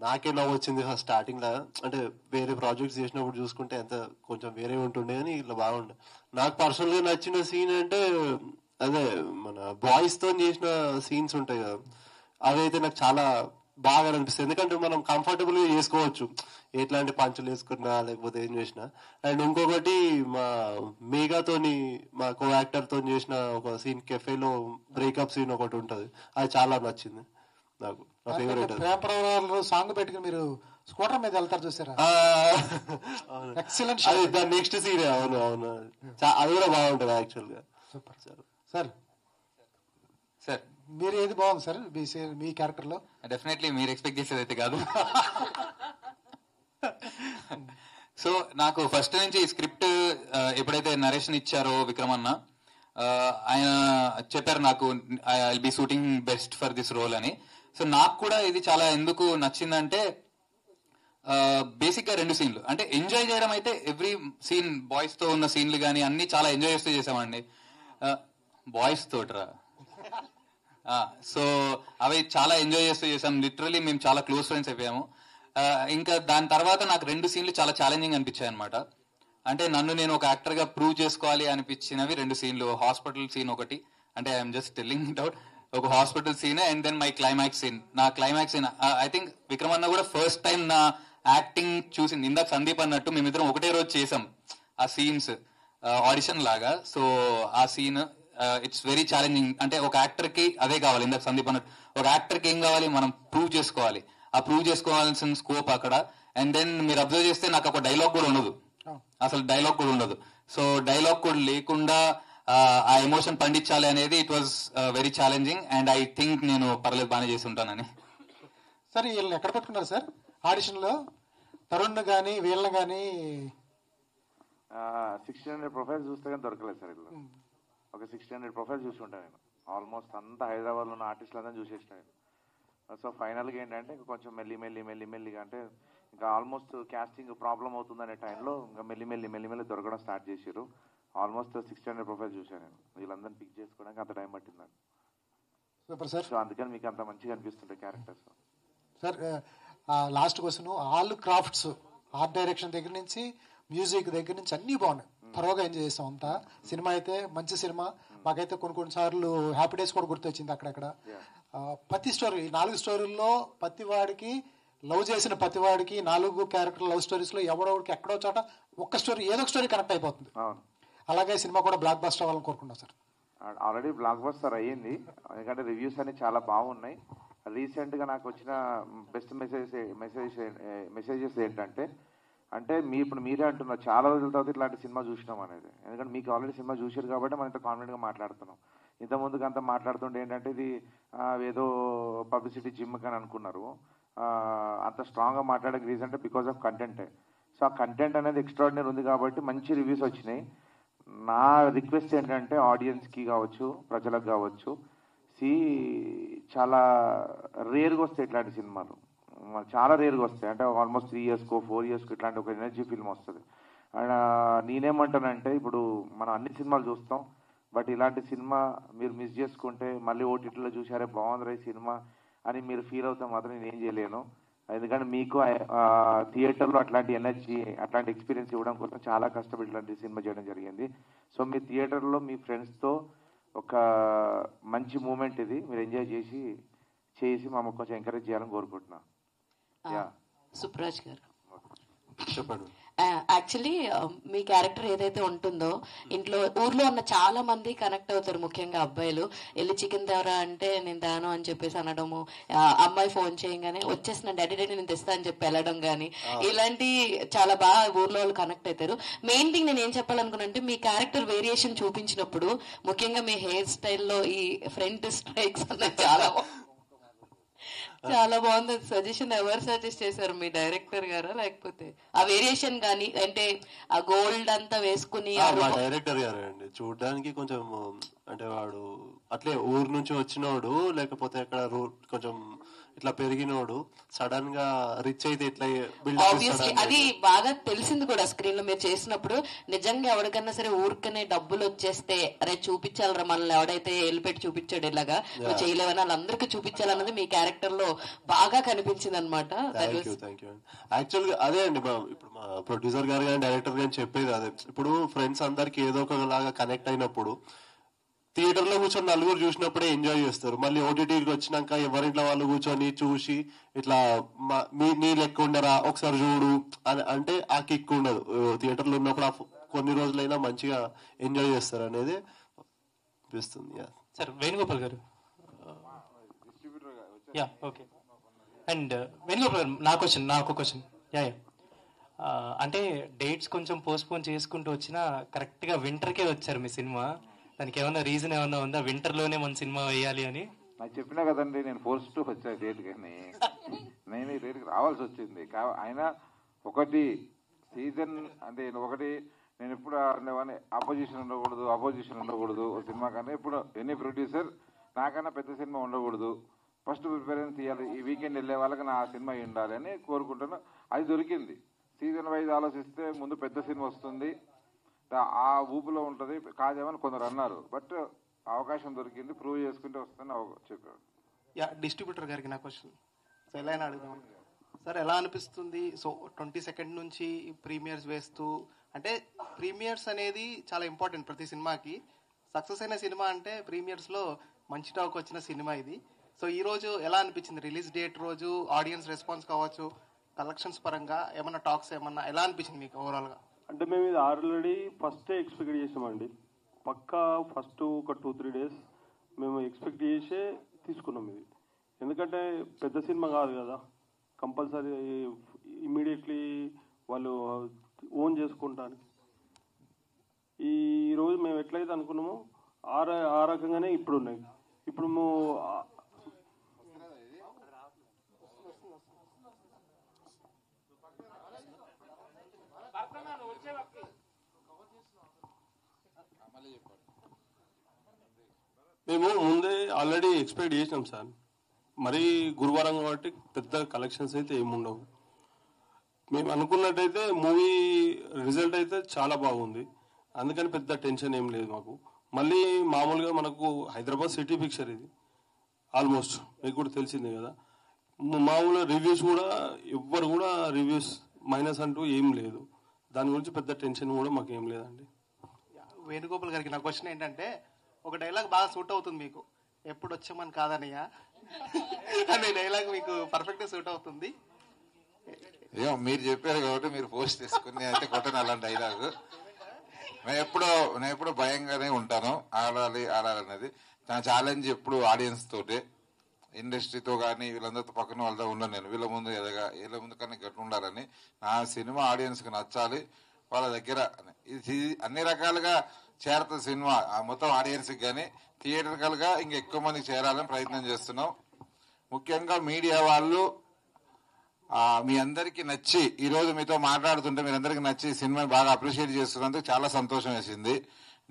నాకే నవ్వు వచ్చింది ఫస్ట్ స్టార్టింగ్ లా. అంటే వేరే ప్రాజెక్ట్స్ చేసినప్పుడు చూసుకుంటే ఎంత కొంచెం వేరే ఉంటుండే, కానీ ఇట్లా బాగుండే. నాకు పర్సనల్ గా నచ్చిన సీన్ అంటే అదే మన బాయ్స్ తో చేసిన సీన్స్ ఉంటాయి కదా, అవైతే నాకు చాలా బాగా అనిపిస్తుంది. ఎందుకంటే మనం కంఫర్టబుల్ గా చేసుకోవచ్చు, ఎట్లాంటి పంచులు వేసుకున్నా లేకపోతే ఏం చేసినా. అండ్ ఇంకొకటి మా మేఘాతోని మా కో యాక్టర్ తో చేసిన ఒక సీన్, కెఫేలో బ్రేకప్ సీన్ ఒకటి ఉంటది, అది చాలా నచ్చింది నాకు. నా ఫేవరెట్ సాంగ్ పెట్టుకుని మీరు స్కూటర్ మీద వెళ్తారు చూసారా? ఎక్సలెంట్. అది నెక్స్ట్ సీన్. అవును అవును, అది కూడా బాగుంటది యాక్చువల్ గా. సూపర్ సార్ సార్ మీరు ఏది బాగుంది సార్ మీ క్యారెక్టర్లో? డెఫినెట్లీ మీరు ఎక్స్పెక్ట్ చేసేది అయితే కాదు. సో నాకు ఫస్ట్ నుంచి ఈ స్క్రిప్ట్ ఎప్పుడైతే నరేషన్ ఇచ్చారో విక్రమ్ అన్న, ఆయన చెప్పారు నాకు I will be shooting best for this role అని. సో నాకు కూడా ఇది చాలా ఎందుకు నచ్చిందంటే బేసిక్ గా 2 సీన్లు అంటే ఎంజాయ్ చేయడం అయితే ఎవ్రీ సీన్ బాయ్స్ తో ఉన్న సీన్లు కానీ అన్ని చాలా ఎంజాయ్ చేస్తూ చేసామండి. బాయ్స్ తోటరా సో అవి చాలా ఎంజాయ్ చేస్తూ చేసాం. లిటరలీ మేము చాలా క్లోజ్ ఫ్రెండ్స్ అయిపోయాము. ఇంకా దాని తర్వాత నాకు 2 సీన్లు చాలా ఛాలెంజింగ్ అనిపించాయి అనమాట. అంటే నన్ను నేను ఒక యాక్టర్ గా ప్రూవ్ చేసుకోవాలి అనిపించినవి 2 సీన్లు. హాస్పిటల్ సీన్ ఒకటి, అంటే I'm just telling it out, ఒక hospital scene and then my climax scene. నా climax scene I think Vikram అన్న కూడా ఫస్ట్ టైం నా యాక్టింగ్ చూసింది. ఇందాక సందీప్ అన్నట్టు మేమిద్దరం ఒకటే రోజు చేసాం ఆ సీన్స్ ఆడిషన్ లాగా. సో ఆ సీన్ ఇట్స్ వెరీ ఛాలెంజింగ్. అంటే ఒక యాక్టర్ కి అదే కావాలి, ఇందాక సందీప్ అన్నట్టు ఒక యాక్టర్ కి ఏం కావాలి, మనం ప్రూవ్ చేసుకోవాలి. ఆ ప్రూవ్ చేసుకోవాల్సిన స్కోప్ అక్కడ. అండ్ దెన్ మీరు అబ్జర్వ్ చేస్తే నాకు ఒక డైలాగ్ కూడా ఉండదు, అసలు డైలాగ్ కూడా ఉండదు. సో డైలాగ్ కూడా లేకుండా ఆ ఎమోషన్ పండించాలి అనేది it was very challenging. And I think నేను పర్లేదు బాగానే చేసి ఉంటానని. సార్ వీళ్ళని ఎక్కడ పెట్టుకున్నారు సార్ ఆడిషన్లో? తరుణ్ కానీ వీళ్ళని కానీ 1600 ప్రొఫైల్స్ చూస్తే కానీ దొరకలేదు సార్. ఇలా ఒక 1600 ప్రొఫైల్స్ చూసుకుంటాను నేను. ఆల్మోస్ట్ అంతా హైదరాబాద్లో ఉన్న ఆర్టిస్టులు అందరూ చూసేసిన నేను. సో ఫైనల్గా ఏంటంటే ఇంకా కొంచెం మెల్లిగా అంటే ఇంకా ఆల్మోస్ట్ క్యాస్టింగ్ ప్రాబ్లం అవుతుందనే టైంలో ఇంకా మెల్లిమెల్లి దొరకడం స్టార్ట్ చేశారు. ఆల్మోస్ట్ 1600 ప్రొఫైల్స్ చూశాను నేను. వీళ్ళందరినీ పిక్ చేసుకోవడానికి అంత టైం పట్టింది నాకు. Super sir. సో అందుకని మీకు అంత మంచిగా అనిపిస్తుంటాయి characters. Sir last question, all crafts, art direction దగ్గర నుంచి మ్యూజిక్ దగ్గర నుంచి అన్నీ బాగున్నాయి. త్వరగా ఎంజాయ్ చేస్తాం అంతా. సినిమా అయితే మంచి సినిమా. మాకైతే కొన్ని సార్లు హ్యాపీ డేస్ కూడా గుర్తొచ్చింది అక్కడక్కడ. ప్రతి స్టోరీ, 4 స్టోరీల్లో ప్రతివాడికి లవ్ చేసిన ప్రతివాడికి 4 క్యారెక్టర్ లవ్ స్టోరీస్ లో ఎవడోడికి ఎక్కడో చోట ఒక్క స్టోరీ ఏదో ఒక స్టోరీ కనెక్ట్ అయిపోతుంది. అలాగే సినిమా కూడా బ్లాక్ బస్టర్ అవ్వాలని కోరుకుంటున్నాం సార్. ఆల్రెడీ బ్లాక్ బస్టర్ అయ్యింది, ఎందుకంటే రివ్యూస్ అన్ని చాలా బాగున్నాయి. రీసెంట్ గా నాకు వచ్చిన బెస్ట్ మెసేజెస్ ఏంటంటే, అంటే ఇప్పుడు మీరే అంటున్నారు చాలా రోజుల తర్వాత ఇట్లాంటి సినిమా చూసినాం అనేది. ఎందుకంటే మీకు ఆల్రెడీ సినిమా చూసారు కాబట్టి మనం ఇంత కాన్ఫిడెంట్ గా మాట్లాడుతున్నాం. ఇంత ముందుకు అంతా మాట్లాడుతుంటే ఏంటంటే ఇది ఏదో పబ్లిసిటీ జిమ్ అని అనుకున్నారు. అంత స్ట్రాంగ్ గా మాట్లాడడానికి రీజన్ అంటే బికాస్ ఆఫ్ కంటెంటే. సో ఆ కంటెంట్ అనేది ఎక్స్ట్రాడినరీ ఉంది కాబట్టి మంచి రివ్యూస్ వచ్చినాయి. నా రిక్వెస్ట్ ఏంటంటే ఆడియన్స్ కి కావచ్చు, ప్రజలకు కావచ్చు, చాలా రేర్గా వస్తాయి ఇట్లాంటి సినిమాలు, చాలా రేర్గా వస్తాయి. అంటే ఆల్మోస్ట్ 3 yearsకో 4 yearsకో ఇట్లాంటి ఒక ఎనర్జీ ఫిల్మ్ వస్తుంది. అండ్ నేనేమంటానంటే ఇప్పుడు మనం అన్ని సినిమాలు చూస్తాం, బట్ ఇలాంటి సినిమా మీరు మిస్ చేసుకుంటే మళ్ళీ ఓటీటీలో చూసారే బాగుంది సినిమా అని మీరు ఫీల్ అవుతే మాత్రం నేను ఏం చేయలేను. ఎందుకంటే మీకు థియేటర్లో అట్లాంటి ఎనర్జీ, అట్లాంటి ఎక్స్పీరియన్స్ ఇవ్వడం కోసం చాలా కష్టపడి ఇట్లాంటి సినిమా చేయడం జరిగింది. సో మీ థియేటర్లో మీ ఫ్రెండ్స్తో ఒక మంచి మూమెంట్ ఇది, మీరు ఎంజాయ్ చేసి మమ్మల్ని కొంచెం ఎంకరేజ్ చేయాలని కోరుకుంటున్నా. సుప్రాజ్ గారు చెప్పండి. యాక్చువల్లీ మీ క్యారెక్టర్ ఏదైతే ఉంటుందో ఊర్లో ఉన్న చాలా మంది కనెక్ట్ అవుతారు, ముఖ్యంగా అబ్బాయిలు. వెళ్ళి చికెన్ తేవరా అంటే నేను తేను అని చెప్పేసి అనడము, అమ్మాయి ఫోన్ చేయగానే వచ్చేసిన డాడీ నేను తెస్తా అని చెప్పి వెళ్ళడం కానీ, ఇలాంటి చాలా బాగా ఊర్లో వాళ్ళు కనెక్ట్ అవుతారు. మెయిన్ థింగ్ నేను ఏం చెప్పాలనుకున్నానంటే, మీ క్యారెక్టర్ వేరియేషన్ చూపించినప్పుడు ముఖ్యంగా మీ హెయిర్ స్టైల్లో ఈ ఫ్రంట్ స్ట్రైక్స్ అనేది చాలా బాగుంది. సజెషన్ ఎవరు సజెస్ట్ చేశారు, మీ డైరెక్టర్ గారా లేకపోతే ఆ వేరియేషన్ కానీ, అంటే ఆ గోల్డ్ అంతా వేసుకుని? మా డైరెక్టర్ గారు అండి. చూడడానికి కొంచెం అంటే వాడు అట్లే ఊరు నుంచి వచ్చినోడు, లేకపోతే అక్కడ కొంచెం ఇట్లా పెరిగినోడు సడన్ గా రిచ్ అయితే ఇట్లా ఆబ్వియస్లీ అది బాగా తెలిసింది కూడా స్క్రీన్ లో మీరు చేసినప్పుడు. నిజంగా ఎవరికన్నా సరే ఊరికనే డబ్బులు వచ్చేస్తే అరే చూపించాలరా మనల్ని, ఎవడైతే వెళ్ళిపెట్టి చూపించాడు ఇలాగా నువ్వు చేయలేవని వాళ్ళందరికీ చూపించాలన్నది మీ క్యారెక్టర్ లో బాగా కనిపించింది అనమాట. యాక్చువల్ గా అదే అండి. ఇప్పుడు మా ప్రొడ్యూసర్ గారు కానీ డైరెక్టర్ గారు చెప్పేది అదే. ఇప్పుడు ఫ్రెండ్స్ అందరికి ఏదో ఒకలాగా కనెక్ట్ అయినప్పుడు థియేటర్ లో కూర్చొని 4 చూసినప్పుడే ఎంజాయ్ చేస్తారు. మళ్ళీ ఓటీటీకి వచ్చినాక ఎవరింట్లో వాళ్ళు కూర్చొని చూసి ఇట్లా నీ లెక్క ఉండరా ఒకసారి చూడు అని అంటే ఆ కిక్ ఉండదు. థియేటర్ లో ఉన్నప్పుడు కొన్ని రోజులైనా మంచిగా ఎంజాయ్ చేస్తారు అనేది అనిపిస్తుంది. సార్ వేణుగోపాల్ గారు. ఓకే. అండ్ వేణుగోపాల్ గారు నాకు క్వశ్చన్. అంటే డేట్స్ కొంచెం పోస్ట్పోన్ చేసుకుంటూ వచ్చినా కరెక్ట్గా వింటర్కే వచ్చారు మీ సినిమా. దానికి ఏమైనా రీజన్ ఏమైనా ఉందా, వింటర్లోనే మన సినిమా వేయాలి అని? నాకు చెప్పినా కదండి, నేను ఫోర్స్ టు వచ్చా డేట్, కానీ నేను ఈ డేట్కి రావాల్సి వచ్చింది. అయినా ఒకటి సీజన్ అంటే ఒకటి నేను ఎప్పుడు అనేవాడిని, అపోజిషన్ ఉండకూడదు ఒక సినిమా కానీ. ఇప్పుడు ఎనీ ప్రొడ్యూసర్ నాకన్నా పెద్ద సినిమా ఉండకూడదు, ఫస్ట్ ప్రిఫరెన్స్ ఇవ్వాలి, ఈ వీకెండ్ వెళ్ళే వాళ్ళకి నా సినిమా ఉండాలి అని కోరుకుంటాను. అది దొరికింది. సీజన్ వైజ్ ఆలోచిస్తే ముందు పెద్ద సినిమా వస్తుంది, ఆ ఊపులో ఉంటుంది కాదేమని కొందరు అన్నారు. బట్ అవకాశం దొరికింది, ప్రూవ్ చేసుకుంటే వస్తుందని చెప్పారు. డిస్ట్రిబ్యూటర్ గారికి నా క్వశ్చన్ సో ఎలా అయినా అడుగుదాం సార్, ఎలా అనిపిస్తుంది? సో 22nd నుంచి ప్రీమియర్స్ వేస్తూ, అంటే ప్రీమియర్స్ అనేది చాలా ఇంపార్టెంట్ ప్రతి సినిమాకి. సక్సెస్ అయిన సినిమా అంటే ప్రీమియర్స్లో మంచి టాక్ వచ్చిన సినిమా ఇది. సో ఈ రోజు ఎలా అనిపించింది? రిలీజ్ డేట్ రోజు ఆడియన్స్ రెస్పాన్స్ కావచ్చు, కలెక్షన్స్ పరంగా ఏమన్నా టాక్స్ ఏమన్నా ఎలా అనిపించింది మీకు ఓవరాల్గా? అంటే మేము ఇది ఆల్రెడీ ఫస్టే ఎక్స్పెక్ట్ చేసామండి. పక్కా ఫస్ట్ ఒక 2-3 days మేము ఎక్స్పెక్ట్ చేసే తీసుకున్నాం ఇది. ఎందుకంటే పెద్ద సినిమా కాదు కదా, కంపల్సరీ ఇమ్మీడియట్లీ వాళ్ళు ఓన్ చేసుకుంటానికి. ఈ రోజు మేము ఎట్లయితే అనుకున్నామో ఆ రకంగానే ఇప్పుడు ఉన్నాయి. ఇప్పుడు మేము ముందే ఆల్రెడీ ఎక్స్పెక్ట్ చేసినాం సార్. మరీ గురువారం కాబట్టి పెద్ద కలెక్షన్స్ అయితే ఏముండవు. మేము అనుకున్నట్టయితే మూవీ రిజల్ట్ అయితే చాలా బాగుంది, అందుకని పెద్ద టెన్షన్ ఏం లేదు మాకు. మళ్ళీ మామూలుగా మనకు హైదరాబాద్ సిటీ పిక్చర్ ఇది, ఆల్మోస్ట్ మీకు కూడా తెలిసిందే కదా. మామూలుగా రివ్యూస్ కూడా ఎవ్వరు కూడా రివ్యూస్ మైనస్ అంటూ ఏం లేదు, దాని గురించి పెద్ద టెన్షన్ కూడా మాకు ఏం లేదండి. వేణుగోపాల్ గారికి నా క్వశ్చన్ ఏంటంటే, ఒక డైలాగ్ బాగా సూట్ అవుతుంది మీకు, ఎప్పుడు వచ్చామని కాదనయ్యా అనే డైలాగ్ మీకు పర్ఫెక్ట్ సూట్ అవుతుంది. ఏమో మీరు చెప్పారు కాబట్టి మీరు పోస్ట్ చేసుకుని అయితే కొట్టను అలాంటి డైలాగ్. నేను ఎప్పుడు భయంగానే ఉంటాను, ఆడాలి అనేది నా ఛాలెంజ్. ఎప్పుడు ఆడియన్స్ తోటే, ఇండస్ట్రీతో కానీ వీళ్ళందరితో పక్కన వాళ్ళతో ఉండను నేను. వీళ్ళ ముందు కన్నా గట్టి ఉండాలని, నా సినిమా ఆడియన్స్కి నచ్చాలి, వాళ్ళ దగ్గర ఇది అన్ని రకాలుగా చేరుతుంది సినిమా మొత్తం ఆడియన్స్కి కానీ థియేటర్కల్గా ఇంకా ఎక్కువ మందికి చేరాలని ప్రయత్నం చేస్తున్నాం. ముఖ్యంగా మీడియా వాళ్ళు మీ అందరికీ నచ్చి ఈరోజు మీతో మాట్లాడుతుంటే మీరందరికీ నచ్చి సినిమా బాగా అప్రిషియేట్ చేస్తున్నందుకు చాలా సంతోషం వేసింది.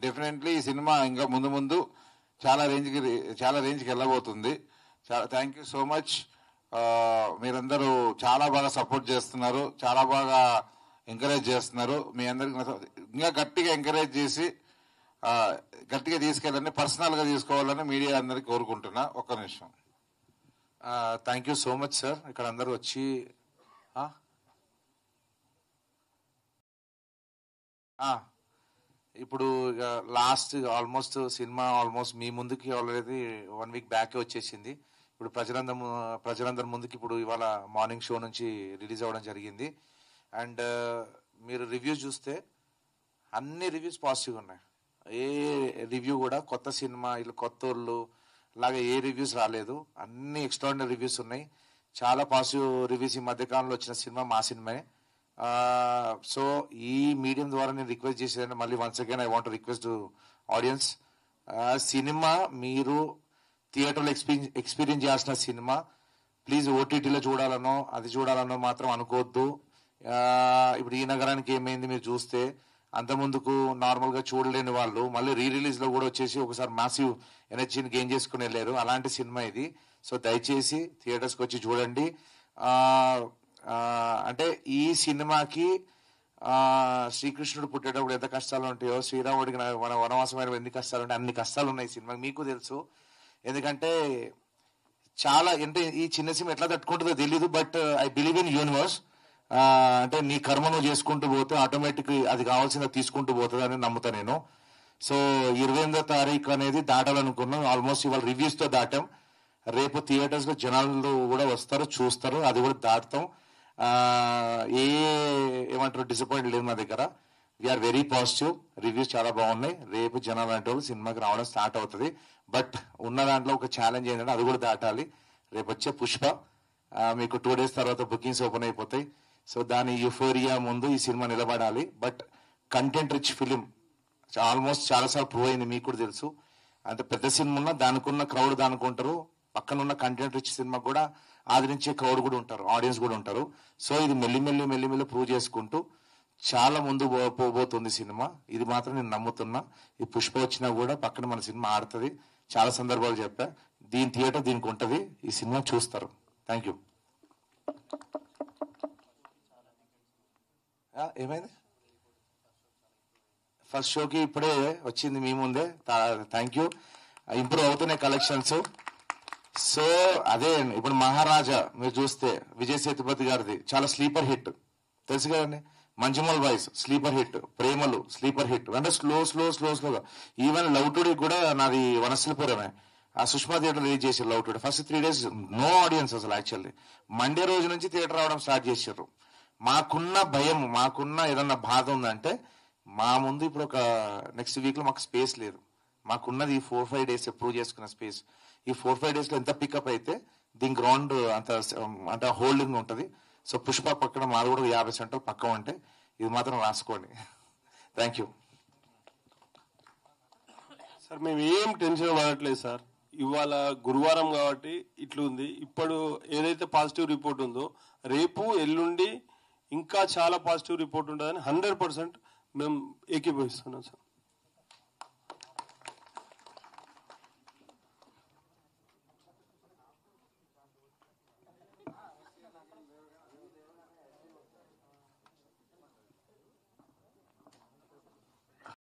డెఫినెట్లీ ఈ సినిమా ఇంకా ముందు చాలా రేంజ్కి వెళ్ళబోతుంది. చాలా థ్యాంక్ యూ సో మచ్. మీరందరూ చాలా బాగా సపోర్ట్ చేస్తున్నారు, చాలా బాగా ఎంకరేజ్ చేస్తున్నారు. మీ అందరికి ఇంకా గట్టిగా ఎంకరేజ్ చేసి గట్టిగా తీసుకెళ్ళండి, పర్సనల్గా తీసుకోవాలని మీడియా అందరికి కోరుకుంటున్నా. ఒక్క నిమిషం. Thank you so much sir. ఇక్కడ అందరూ వచ్చి ఇప్పుడు లాస్ట్ ఆల్మోస్ట్ సినిమా మీ ముందుకి ఆల్రెడీ 1 week బ్యాకే వచ్చేసింది. ఇప్పుడు ప్రజలందరి ముందుకి ఇప్పుడు ఇవాళ మార్నింగ్ షో నుంచి రిలీజ్ అవ్వడం జరిగింది. అండ్ మీరు రివ్యూస్ చూస్తే అన్ని రివ్యూస్ పాజిటివ్ ఉన్నాయి. ఏ రివ్యూ కూడా కొత్త సినిమా వీళ్ళు కొత్త వాళ్ళు లాగా ఏ రివ్యూస్ రాలేదు, అన్ని ఎక్స్ట్రాడినరీ రివ్యూస్ ఉన్నాయి. చాలా పాజిటివ్ రివ్యూస్ ఈ మధ్యకాలంలో వచ్చిన సినిమా మా సినిమానే. సో ఈ మీడియం ద్వారా నేను రిక్వెస్ట్ చేసేదంటే మళ్ళీ once again I want request audience, cinema మీరు థియేటర్లో ఎక్స్పీరియన్స్ చేయాల్సిన సినిమా ప్లీజ్ ఓటీటీలో చూడాలనో అది చూడాలనో మాత్రం అనుకోవద్దు. ఇప్పుడు ఈ నగరానికి ఏమైంది మీరు చూస్తే, అంత ముందుకు నార్మల్గా చూడలేని వాళ్ళు మళ్ళీ రిలీజ్లో కూడా వచ్చేసి ఒకసారి మాసివ్ ఎనర్జీని గెయిన్ చేసుకుని వెళ్ళారు. అలాంటి సినిమా ఇది. సో దయచేసి థియేటర్స్కి వచ్చి చూడండి. అంటే ఈ సినిమాకి శ్రీకృష్ణుడు పుట్టేటప్పుడు ఎంత కష్టాలు ఉంటాయో, శ్రీరాముడికి మన వనవాసమైన ఎన్ని కష్టాలు ఉంటాయి, అన్ని కష్టాలు ఉన్నాయి ఈ సినిమాకి, మీకు తెలుసు. ఎందుకంటే చాలా అంటే ఈ చిన్న సినిమా ఎట్లా తట్టుకుంటుందో తెలీదు, but I believe in universe. అంటే నీ కర్మ నువ్వు చేసుకుంటూ పోతే ఆటోమేటిక్ అది కావాల్సింది తీసుకుంటూ పోతుంది అని నమ్ముతా నేను. సో 28వ తారీఖు అనేది దాటాలనుకున్నాం. ఆల్మోస్ట్ ఇవాళ రివ్యూస్తో దాటాం. రేపు థియేటర్స్లో జనాలు కూడా వస్తారు, చూస్తారు, అది కూడా దాటుతాం. ఏమంటారు డిసప్పాయింట్ లేదు మా దగ్గర. We are very positive. రివ్యూస్ చాలా బాగున్నాయి. రేపు జనాలు అంటే వాళ్ళు సినిమాకి రావడం స్టార్ట్ అవుతుంది. బట్ ఉన్న దాంట్లో ఒక ఛాలెంజ్ ఏంటంటే అది కూడా దాటాలి. రేపు వచ్చే పుష్ప మీకు 2 days తర్వాత బుకింగ్స్ ఓపెన్ అయిపోతాయి. సో దాని యూఫోరియా ముందు ఈ సినిమా నిలబడాలి. But content rich film almost చాలాసార్లు ప్రూవ్ అయింది, మీకు కూడా తెలుసు. అంత పెద్ద సినిమా ఉన్నా దానికి ఉన్న క్రౌడ్ దానికి ఉంటారు, పక్కనున్న కంటెంట్ రిచ్ సినిమా కూడా ఆదరించే క్రౌడ్ కూడా ఉంటారు, ఆడియన్స్ కూడా ఉంటారు. సో ఇది మెల్లిమెల్లి ప్రూవ్ చేసుకుంటూ చాలా ముందు పోబోతుంది సినిమా. ఇది మాత్రం నేను నమ్ముతున్నా. ఈ పుష్ప వచ్చినా కూడా పక్కన మన సినిమా ఆడుతుంది. చాలా సందర్భాలు చెప్పా, దీని థియేటర్ దీనికి ఉంటుంది, ఈ సినిమా చూస్తారు. Thank you. ఏమైంది? ఫస్ట్ షోకి ఇప్పుడే వచ్చింది మీ ముందే. Thank you. ఇంప్రూవ్ అవుతున్నాయి కలెక్షన్స్. సో అదే ఇప్పుడు మహారాజా మీరు చూస్తే విజయ్ సేతుపతి గారిది చాలా స్లీపర్ హిట్, తెలుసు కదండి. Manjummel boys sleeper hit, Premalu sleeper hit, అంటే స్లోగా. ఈవెన్ లవ్ టుడే కూడా నాది వనస్థలిపురమే, ఆ సుష్మా థియేటర్ రిలీజ్ చేశారు love today. First 3 days no audience అసలు. యాక్చువల్లీ మండే రోజు నుంచి థియేటర్ రావడం స్టార్ట్ చేశారు. మాకున్న భయం, మాకున్న ఏదన్నా బాధ ఉందంటే మా ముందు ఇప్పుడు ఒక నెక్స్ట్ వీక్ లో మాకు స్పేస్ లేదు. మాకున్నది ఈ 4-5 days ప్రూవ్ చేసుకున్న స్పేస్. ఈ 4-5 days లో ఎంత పికప్ అయితే దీని గ్రౌండ్ అంత అంటే హోల్డింగ్ ఉంటుంది. సో పుష్ప పక్కన మాది కూడా 50 సెంటర్లు పక్క ఉంటే ఇది మాత్రం రాసుకోండి. Thank you sir. మేము ఏం టెన్షన్ పడట్లేదు సార్. ఇవాళ గురువారం కాబట్టి ఇట్లా ఉంది. ఇప్పుడు ఏదైతే పాజిటివ్ రిపోర్ట్ ఉందో రేపు ఎల్లుండి ఇంకా చాలా పాజిటివ్ రిపోర్ట్ ఉంటుందని 100% మేము ఏకీభవిస్తున్నాం సార్.